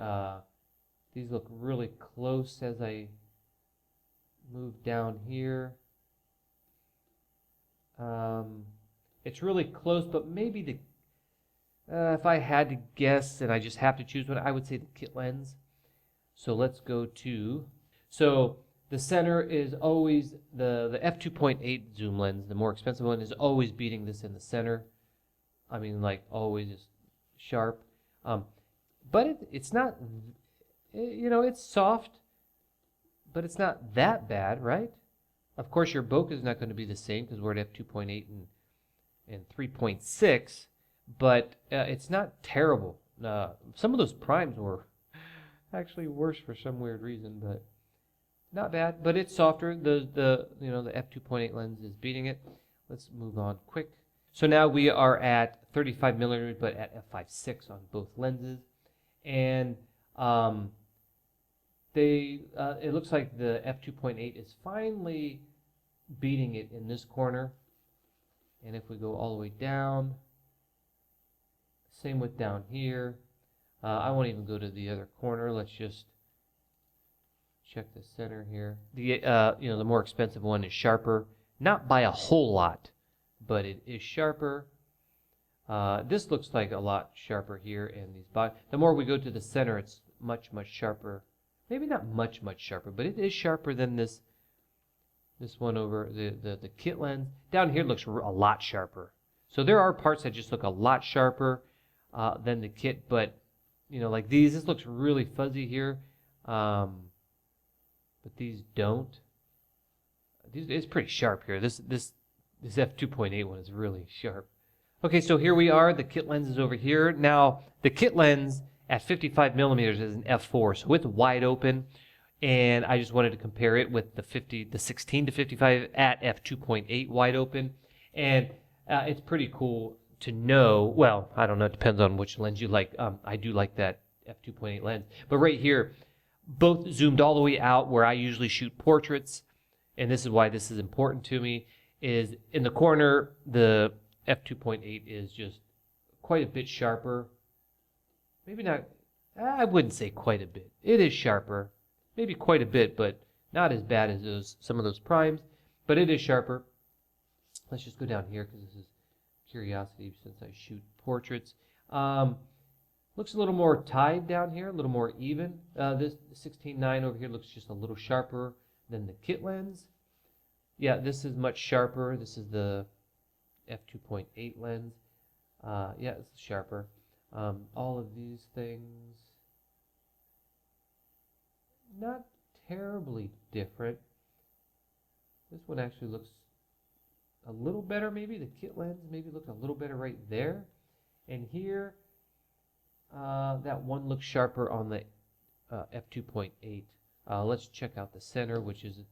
These look really close as I move down here. It's really close, but maybe the if I had to guess and I just have to choose one, I would say the kit lens. So let's go to, so the center is always, the f2.8 zoom lens, the more expensive one, is always beating this in the center. I mean, like always is sharp. But it's not, you know, it's soft, but it's not that bad, right? Of course, your bokeh is not going to be the same because we're at f2.8 and 3.6, but it's not terrible. Some of those primes were actually worse for some weird reason, but not bad. But it's softer. The f2.8 lens is beating it. Let's move on quick. So now we are at 35 millimeters, but at f5.6 on both lenses, and it looks like the f2.8 is finally beating it in this corner. And if we go all the way down, same with down here. I won't even go to the other corner. Let's just check the center here. The more expensive one is sharper, not by a whole lot, but it is sharper. This looks like a lot sharper here, and the more we go to the center, it's much sharper. Maybe not much sharper, but it is sharper than this one over the kit lens. Down here looks a lot sharper. So there are parts that just look a lot sharper than the kit, but you know, like this looks really fuzzy here, but these don't. It's pretty sharp here. This f2.8 one is really sharp. Okay, so here we are. The kit lens is over here. Now the kit lens at 55 millimeters is an f4, so it's wide open, and I just wanted to compare it with the 16 to 55 at f2.8 wide open, and it's pretty cool to know. Well, I don't know, it depends on which lens you like. I do like that f2.8 lens, but right here, both zoomed all the way out where I usually shoot portraits, and this is why this is important to me, is in the corner, the f2.8 is just quite a bit sharper. Maybe not, I wouldn't say quite a bit. It is sharper, maybe quite a bit, but not as bad as some of those primes, but it is sharper. Let's just go down here because this is curiosity since I shoot portraits. Looks a little more tied down here, a little more even. This 16:9 over here looks just a little sharper than the kit lens. Yeah, this is much sharper. This is the f2.8 lens. Yeah, it's sharper. All of these things, not terribly different. This one actually looks a little better, maybe. The kit lens maybe looks a little better right there. And here, that one looks sharper on the f2.8. Let's check out the center, which is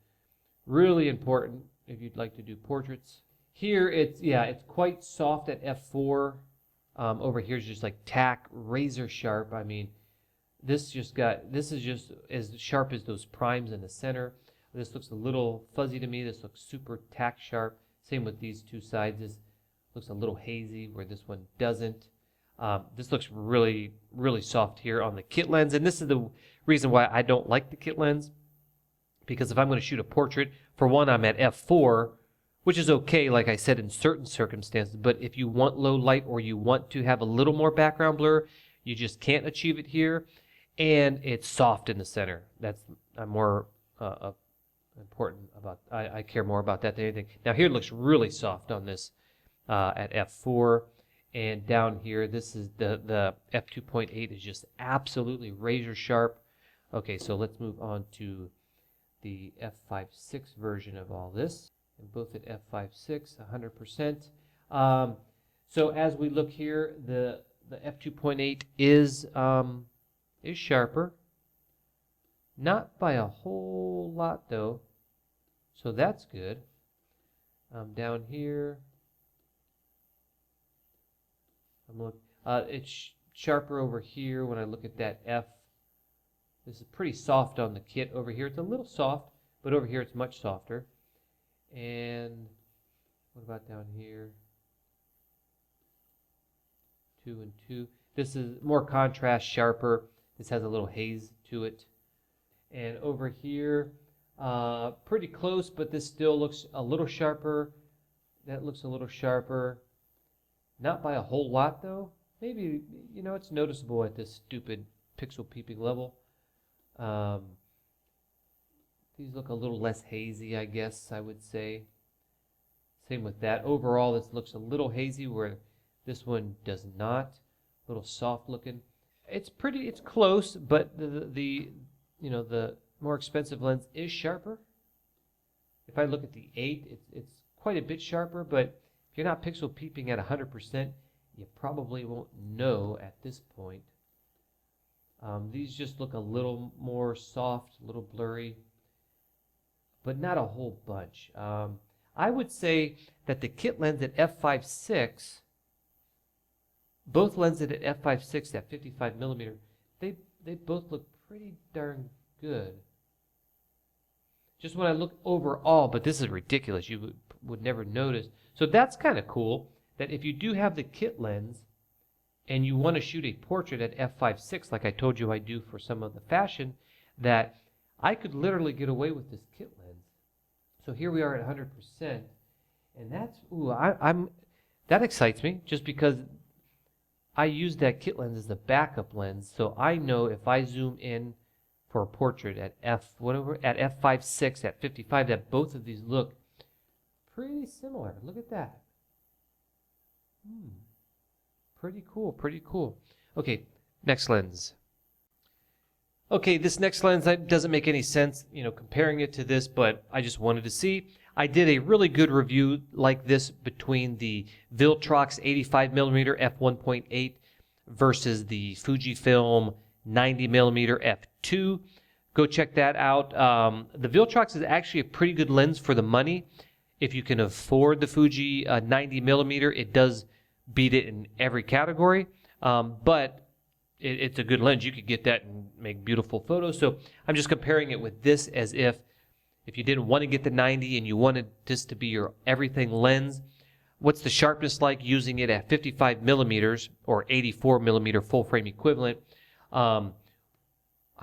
really important if you'd like to do portraits. Here, it's quite soft at f4. Over here is just like tack, razor sharp. I mean, this is just as sharp as those primes in the center. This looks a little fuzzy to me. This looks super tack sharp. Same with these two sides. This looks a little hazy where this one doesn't. This looks really soft here on the kit lens, and this is the reason why I don't like the kit lens, because if I'm going to shoot a portrait, for one, I'm at f4, which is okay, like I said, in certain circumstances, but if you want low light or you want to have a little more background blur, you just can't achieve it here, and it's soft in the center. I'm more important about, I care more about that than anything. Now here it looks really soft on this at f4, and down here, this is the f2.8 is just absolutely razor sharp. Okay, so let's move on to the f5.6 version of all this. And both at f5.6, 100%. So as we look here, the f2.8 is sharper. Not by a whole lot though, so that's good. Down here, it's sharper over here when I look at that f. This is pretty soft on the kit over here. It's a little soft, but over here it's much softer. And what about down here? 2 and 2. This is more contrast, sharper. This has a little haze to it. And over here, pretty close, but this still looks a little sharper. That looks a little sharper. Not by a whole lot though. Maybe, you know, it's noticeable at this stupid pixel peeping level. These look a little less hazy, I guess I would say. Same with that. Overall, this looks a little hazy where this one does not. A little soft looking. It's pretty, it's close, but the you know, the more expensive lens is sharper. If I look at the 8, it's quite a bit sharper, but if you're not pixel peeping at 100%, you probably won't know at this point. These just look a little more soft, a little blurry, but not a whole bunch. I would say that the kit lens at f5.6, both lenses at f5.6 at 55mm, they both look pretty darn good. Just when I look overall, but this is ridiculous, you would never notice. So that's kind of cool, that if you do have the kit lens and you want to shoot a portrait at f5.6 like I told you I do for some of the fashion, that I could literally get away with this kit lens. So here we are at 100%, and that's, that excites me just because I use that kit lens as the backup lens, so I know if I zoom in for a portrait at f5.6 at 55 that both of these look pretty similar. Look at that. Pretty cool, pretty cool. Okay, next lens. Okay, this next lens doesn't make any sense, you know, comparing it to this, but I just wanted to see. I did a really good review like this between the Viltrox 85mm f1.8 versus the Fujifilm 90mm f2. Go check that out. The Viltrox is actually a pretty good lens for the money. If you can afford the Fuji 90mm, it does beat it in every category, but it's a good lens. You could get that and make beautiful photos. So I'm just comparing it with this as if you didn't want to get the 90 and you wanted this to be your everything lens. What's the sharpness like using it at 55mm or 84mm full frame equivalent? How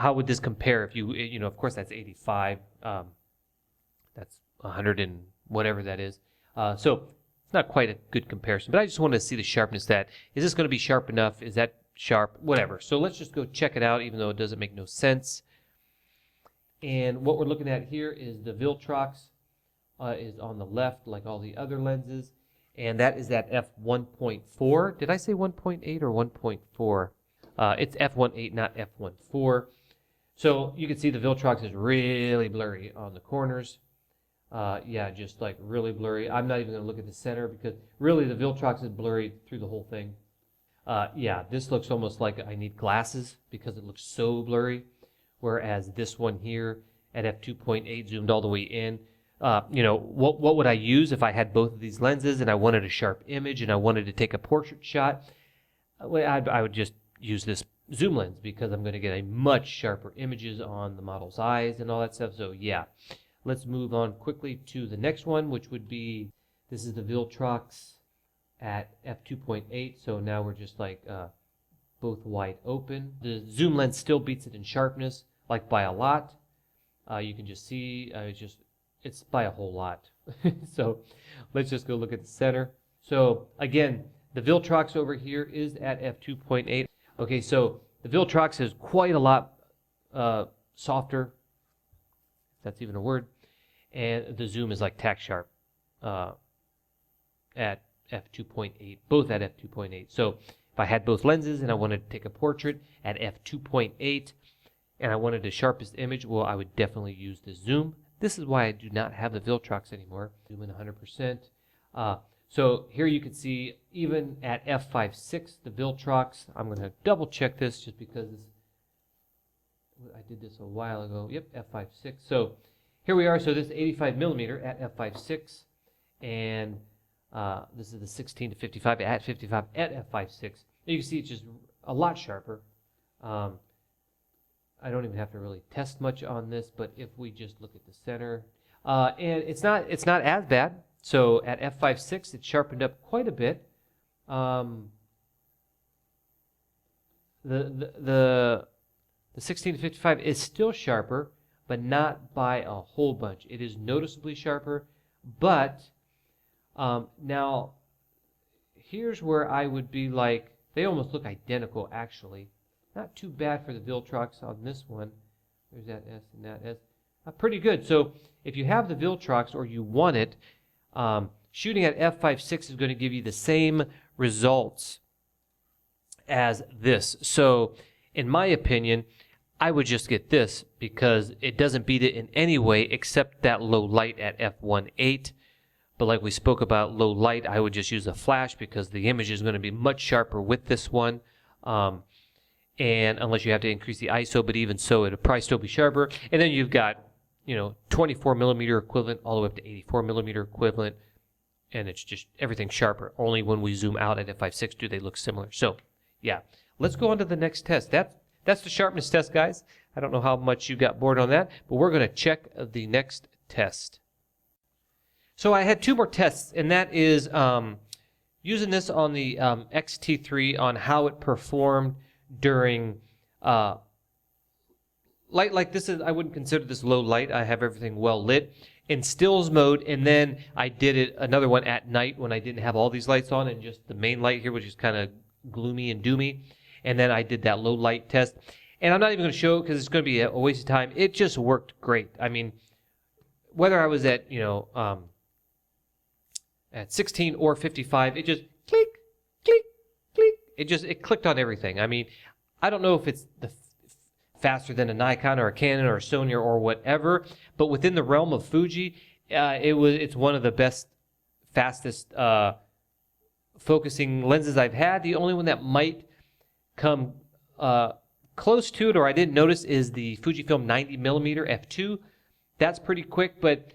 would this compare if you know, of course that's 85. That's 100 and whatever that is. So it's not quite a good comparison, but I just wanted to see the sharpness. That is this going to be sharp enough? Is that sharp? Whatever. So let's just go check it out, even though it doesn't make no sense. And what we're looking at here is the Viltrox is on the left, like all the other lenses, and that is at f1.4. Did I say 1.8 or 1.4? It's f1.8, not f1.4. So you can see the Viltrox is really blurry on the corners. Yeah, just like really blurry. I'm not even going to look at the center because really the Viltrox is blurry through the whole thing. Yeah, this looks almost like I need glasses because it looks so blurry. Whereas this one here at f2.8 zoomed all the way in. You know, what would I use if I had both of these lenses and I wanted a sharp image and I wanted to take a portrait shot? I would just use this zoom lens because I'm going to get a much sharper images on the model's eyes and all that stuff. So yeah, let's move on quickly to the next one, which would be, this is the Viltrox at f2.8. So now we're just like both wide open. The zoom lens still beats it in sharpness, like by a lot. You can just see it's by a whole lot. So let's just go look at the center. So again, the Viltrox over here is at f2.8. Okay, so the Viltrox is quite a lot softer, if that's even a word, and the zoom is like tack sharp at f2.8, both at f2.8. So if I had both lenses and I wanted to take a portrait at f2.8 and I wanted the sharpest image, well, I would definitely use the zoom. This is why I do not have the Viltrox anymore. Zoom in 100%. So here you can see even at f5.6, the Viltrox, I'm going to double check this just because I did this a while ago. Yep, f5.6. So here we are. So this is 85 millimeter at f5.6, and this is the 16 to 55 at 55 at f5.6. You can see it's just a lot sharper. I don't even have to really test much on this, but if we just look at the center, and it's not as bad. So at f5.6, it's sharpened up quite a bit. The 16 to 55 is still sharper, but not by a whole bunch. It is noticeably sharper, but now here's where I would be like, they almost look identical actually. Not too bad for the Viltrox on this one. There's that S and that S. Pretty good. So if you have the Viltrox or you want it, shooting at f5.6 is going to give you the same results as this. So in my opinion, I would just get this because it doesn't beat it in any way except that low light at f1.8. But like we spoke about low light, I would just use a flash because the image is going to be much sharper with this one. And unless you have to increase the ISO, but even so, it'll probably still be sharper. And then you've got, 24 millimeter equivalent all the way up to 84 millimeter equivalent, and it's just everything sharper. Only when we zoom out at f5.6 do they look similar. So, yeah, let's go on to the next test. That's the sharpness test, guys. I don't know how much you got bored on that, but we're going to check the next test. So I had two more tests, and that is using this on the X-T3 on how it performed during light like this. I wouldn't consider this low light. I have everything well lit in stills mode, and then I did another one at night when I didn't have all these lights on and just the main light here, which is kind of gloomy and doomy. And then I did that low light test, and I'm not even going to show it because it's going to be a waste of time. It just worked great. I mean, whether I was at at 16 or 55, it just click, click, click. It clicked on everything. I mean, I don't know if it's faster than a Nikon or a Canon or a Sony or whatever, but within the realm of Fuji, it's one of the best, fastest focusing lenses I've had. The only one that might come close to it, or I didn't notice, is the Fujifilm 90mm f2. That's pretty quick, but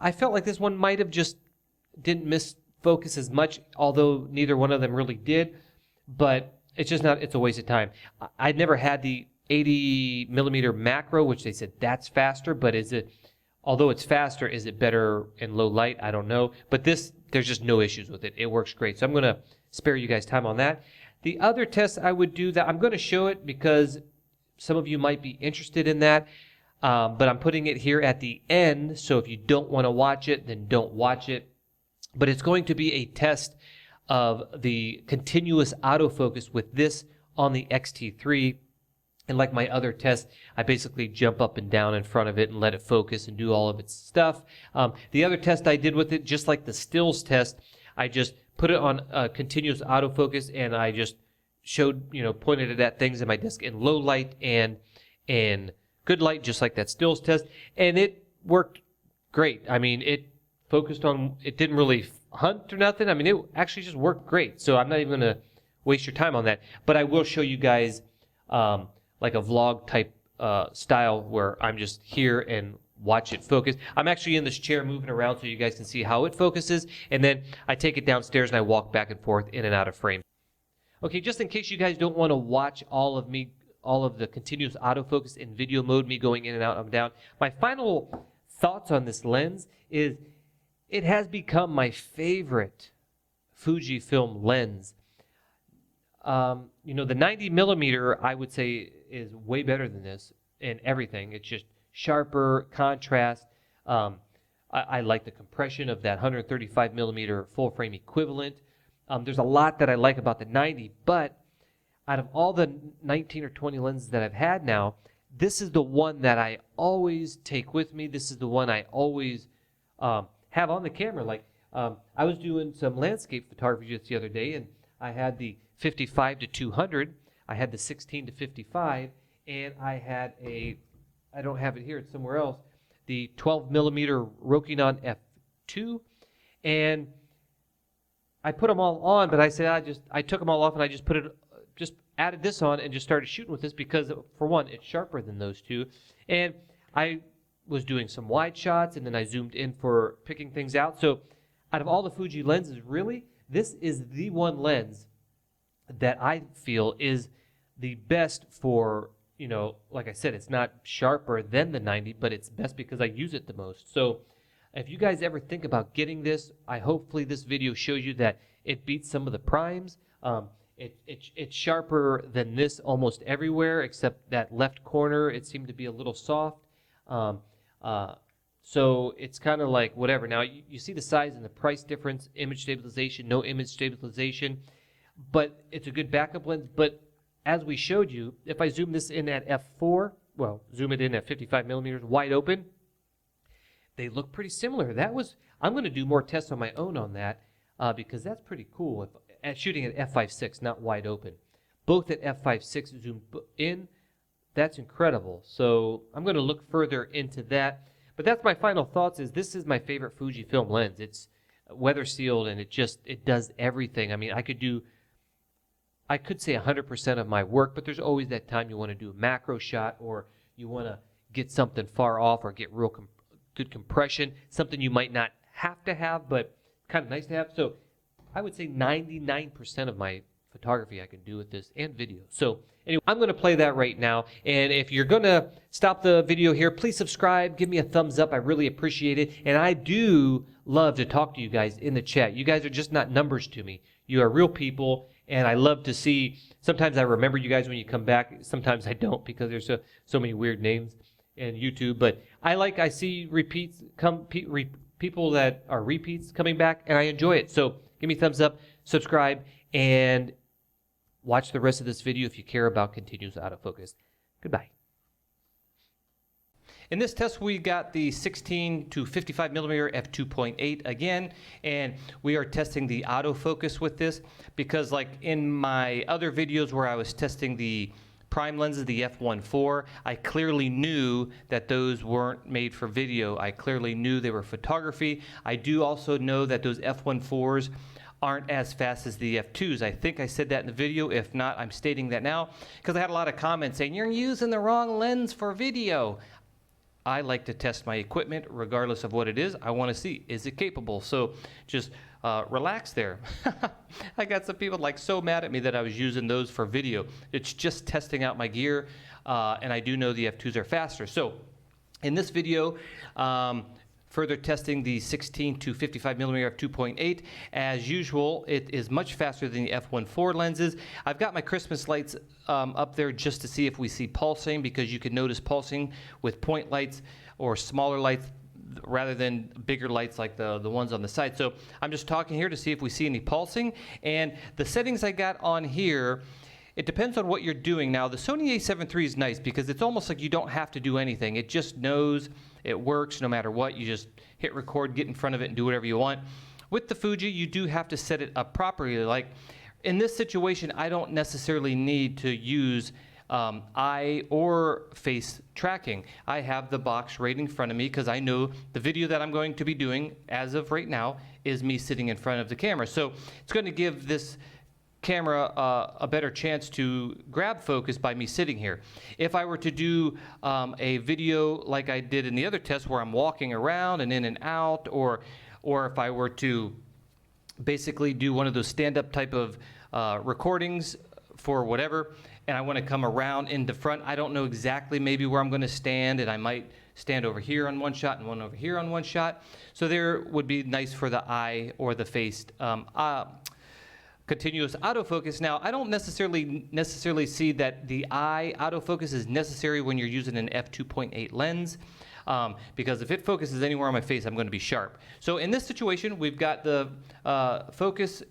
I felt like this one might have just didn't miss focus as much, although neither one of them really did. But it's just not, it's a waste of time. I'd never had the 80mm macro, which they said that's faster, but although it's faster, is it better in low light? I don't know. But there's just no issues with it. It works great. So I'm going to spare you guys time on that. The other test I would do, that I'm going to show it because some of you might be interested in that, but I'm putting it here at the end, so if you don't want to watch it, then don't watch it. But it's going to be a test of the continuous autofocus with this on the X-T3. And like my other test, I basically jump up and down in front of it and let it focus and do all of its stuff. The other test I did with it, just like the stills test, I just put it on continuous autofocus, and I just showed, pointed it at things in my desk in low light and in good light, just like that stills test, and it worked great. I mean, it focused on, it didn't really hunt or nothing. I mean, it actually just worked great. So I'm not even going to waste your time on that, but I will show you guys like a vlog type style where I'm just here and watch it focus. I'm actually in this chair moving around so you guys can see how it focuses, and then I take it downstairs and I walk back and forth in and out of frame. Okay, just in case you guys don't want to watch all of the continuous autofocus in video mode, me going in and out, up and down, my final thoughts on this lens is it has become my favorite Fujifilm lens. The 90mm, I would say, is way better than this in everything. It's just sharper, contrast. I like the compression of that 135mm full frame equivalent. There's a lot that I like about the 90, but out of all the 19 or 20 lenses that I've had now, this is the one that I always take with me. This is the one I always have on the camera. Like I was doing some landscape photography just the other day, and I had the 55 to 200, I had the 16 to 55, and I had I don't have it here, it's somewhere else, the 12mm Rokinon f2, and I put them all on, but I said I took them all off and I just just added this on and just started shooting with this because, for one, it's sharper than those two. And I was doing some wide shots and then I zoomed in for picking things out. So out of all the Fuji lenses, really, this is the one lens that I feel is the best for, like I said, it's not sharper than the 90, but it's best because I use it the most. So if you guys ever think about getting this, hopefully this video shows you that it beats some of the primes. It's sharper than this almost everywhere except that left corner. It seemed to be a little soft. So it's kind of like whatever. Now you see the size and the price difference, image stabilization, no image stabilization, but it's a good backup lens. But as we showed you, if I zoom this in at f4, well, zoom it in at 55 millimeters wide open, they look pretty similar. I'm going to do more tests on my own on that because that's pretty cool. At shooting at f5.6, not wide open. Both at f5.6 zoom in, that's incredible. So I'm going to look further into that. But that's my final thoughts. This is my favorite Fujifilm lens. It's weather sealed and it does everything. I mean, I could say 100% of my work, but there's always that time you want to do a macro shot or you want to get something far off or get real good compression, something you might not have to have, but kind of nice to have. So I would say 99% of my photography I can do with this and video. So anyway, I'm going to play that right now. And if you're going to stop the video here, please subscribe, give me a thumbs up. I really appreciate it. And I do love to talk to you guys in the chat. You guys are just not numbers to me. You are real people. And I love to see, sometimes I remember you guys when you come back. Sometimes I don't because there's so many weird names in YouTube. But I see repeats, people that are repeats coming back, and I enjoy it. So give me a thumbs up, subscribe, and watch the rest of this video if you care about continuous autofocus. Goodbye. In this test, we got the 16 to 55 millimeter f2.8 again, and we are testing the autofocus with this because, like in my other videos where I was testing the prime lenses, the f1.4, I clearly knew that those weren't made for video. I clearly knew they were photography. I do also know that those f1.4s aren't as fast as the f2s. I think I said that in the video. If not, I'm stating that now because I had a lot of comments saying, you're using the wrong lens for video. I like to test my equipment regardless of what it is. I want to see, is it capable? So just relax there. I got some people so mad at me that I was using those for video. It's just testing out my gear, and I do know the f2s are faster. So in this video, further testing the 16 to 55 millimeter f2.8. As usual, it is much faster than the f1.4 lenses. I've got my Christmas lights up there just to see if we see pulsing, because you can notice pulsing with point lights or smaller lights rather than bigger lights like the ones on the side. So I'm just talking here to see if we see any pulsing. And the settings I got on here, it depends on what you're doing. Now, the Sony a7 III is nice because it's almost like you don't have to do anything. It just knows it works no matter what. You just hit record, get in front of it, and do whatever you want. With the Fuji, you do have to set it up properly. Like in this situation, I don't necessarily need to use eye or face tracking. I have the box right in front of me because I know the video that I'm going to be doing as of right now is me sitting in front of the camera. So it's going to give this camera a better chance to grab focus by me sitting here. If I were to do a video like I did in the other test where I'm walking around and in and out, or if I were to basically do one of those stand-up type of recordings for whatever, and I want to come around in the front, I don't know exactly maybe where I'm going to stand, and I might stand over here on one shot and one over here on one shot. So there would be nice for the eye or the face continuous autofocus. Now, I don't necessarily see that the eye autofocus is necessary when you're using an f2.8 lens, because if it focuses anywhere on my face, I'm going to be sharp. So in this situation, we've got the focus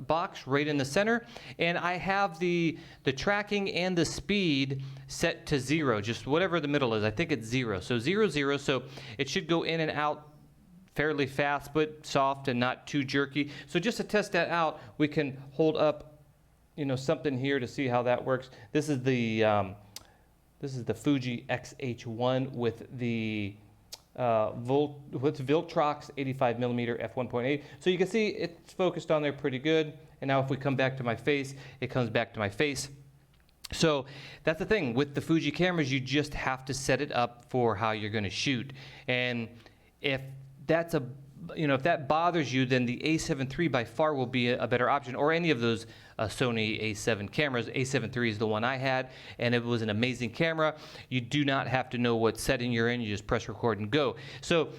box right in the center, and I have the tracking and the speed set to 0, just whatever the middle is. I think it's 0. So 0, 0. So it should go in and out fairly fast, but soft and not too jerky. So just to test that out, we can hold up, something here to see how that works. This is the Fuji X-H1 with the Viltrox 85mm f1.8. So you can see it's focused on there pretty good. And now if we come back to my face, it comes back to my face. So that's the thing with the Fuji cameras, you just have to set it up for how you're going to shoot. And if that's if that bothers you, then the A7 III by far will be a better option, or any of those Sony A7 cameras. A7 III is the one I had, and it was an amazing camera. You do not have to know what setting you're in. You just press record and go. So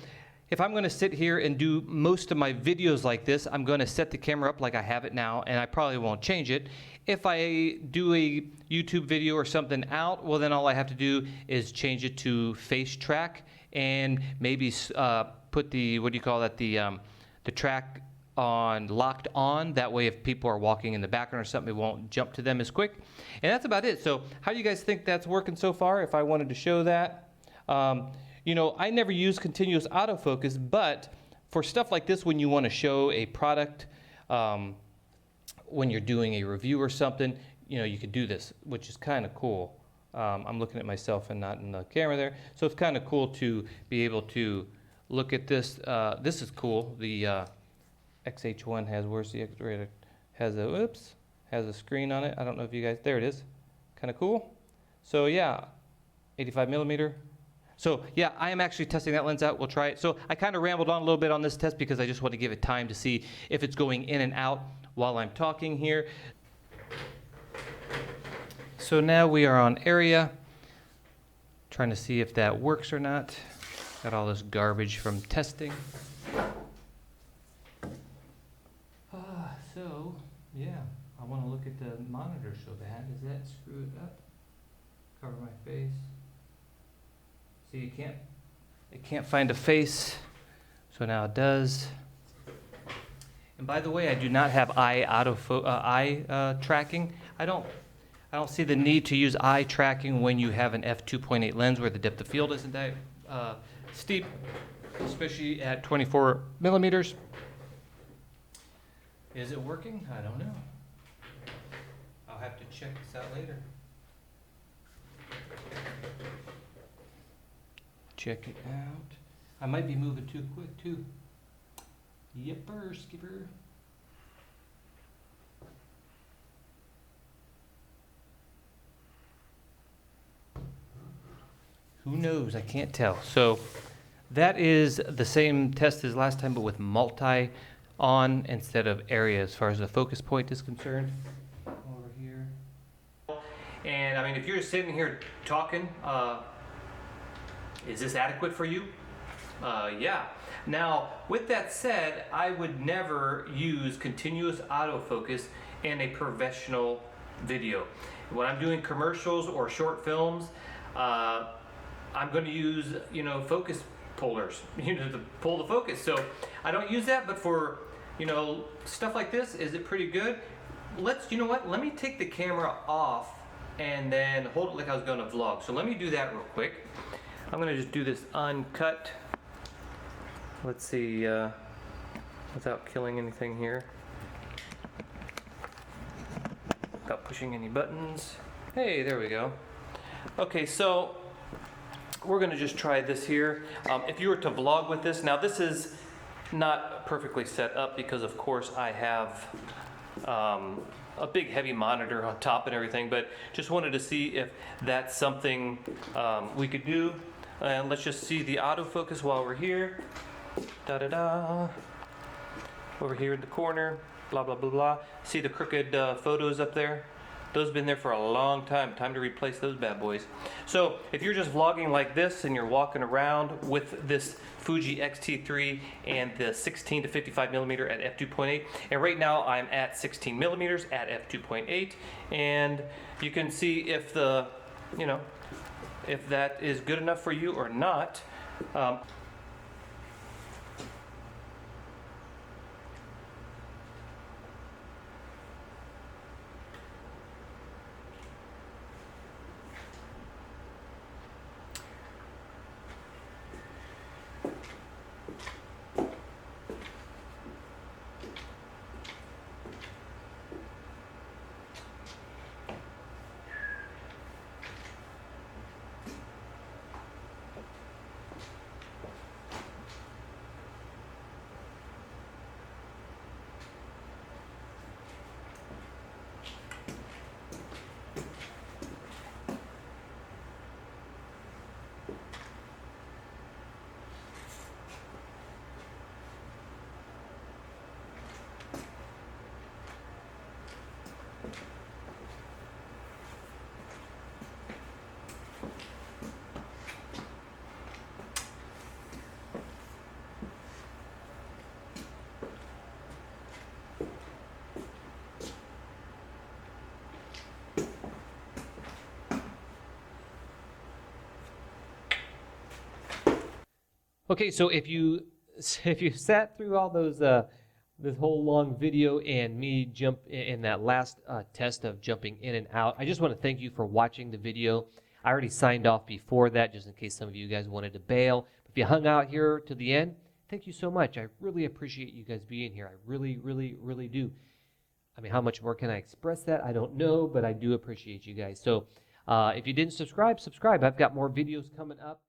if I'm going to sit here and do most of my videos like this, I'm going to set the camera up like I have it now, and I probably won't change it. If I do a YouTube video or something out, well, then all I have to do is change it to face track and maybe put the, what do you call that, the track on locked on. That way if people are walking in the background or something, it won't jump to them as quick. And that's about it. So how do you guys think that's working so far, if I wanted to show that? I never use continuous autofocus, but for stuff like this, when you want to show a product, when you're doing a review or something, you could do this, which is kind of cool. I'm looking at myself and not in the camera there. So it's kind of cool to be able to look at this. This is cool. The XH1 has, where's the X-rated? Has a screen on it. I don't know if you guys, there it is. Kind of cool. So yeah, 85mm. So yeah, I am actually testing that lens out. We'll try it. So I kind of rambled on a little bit on this test because I just want to give it time to see if it's going in and out while I'm talking here. So now we are on area, trying to see if that works or not. Got all this garbage from testing. So yeah, I want to look at the monitor so bad. Does that screw it up? Cover my face. See, it can't find a face, so now it does. And by the way, I do not have eye tracking. I don't see the need to use eye tracking when you have an f2.8 lens where the depth of field isn't that steep, especially at 24mm. Is it working? I don't know. I'll have to check this out later. Check it out. I might be moving too quick too. Yipper, skipper. Who knows? I can't tell. So that is the same test as last time, but with multi on instead of area as far as the focus point is concerned. Over here. And I mean, if you're sitting here talking, is this adequate for you? Yeah. Now, with that said, I would never use continuous autofocus in a professional video. When I'm doing commercials or short films, I'm going to use, focus pullers, to pull the focus. So I don't use that, but for, stuff like this, is it pretty good? Let me take the camera off and then hold it like I was going to vlog. So let me do that real quick. I'm going to just do this uncut. Let's see, without killing anything here. Without pushing any buttons. Hey, there we go. Okay, so we're going to just try this here. If you were to vlog with this, now this is not perfectly set up because of course I have a big heavy monitor on top and everything, but just wanted to see if that's something we could do. And let's just see the autofocus while we're here. Da-da-da. Over here in the corner, blah, blah, blah, blah. See the crooked photos up there? Those have been there for a long time. Time to replace those bad boys. So if you're just vlogging like this and you're walking around with this Fuji X-T3 and the 16 to 55mm at f2.8, and right now I'm at 16mm at f2.8, and you can see if the, if that is good enough for you or not. Okay, so if you sat through all those this whole long video and me jump in that last test of jumping in and out, I just want to thank you for watching the video. I already signed off before that, just in case some of you guys wanted to bail. If you hung out here to the end, thank you so much. I really appreciate you guys being here. I really, really, really do. I mean, how much more can I express that? I don't know, but I do appreciate you guys. So if you didn't subscribe, subscribe. I've got more videos coming up.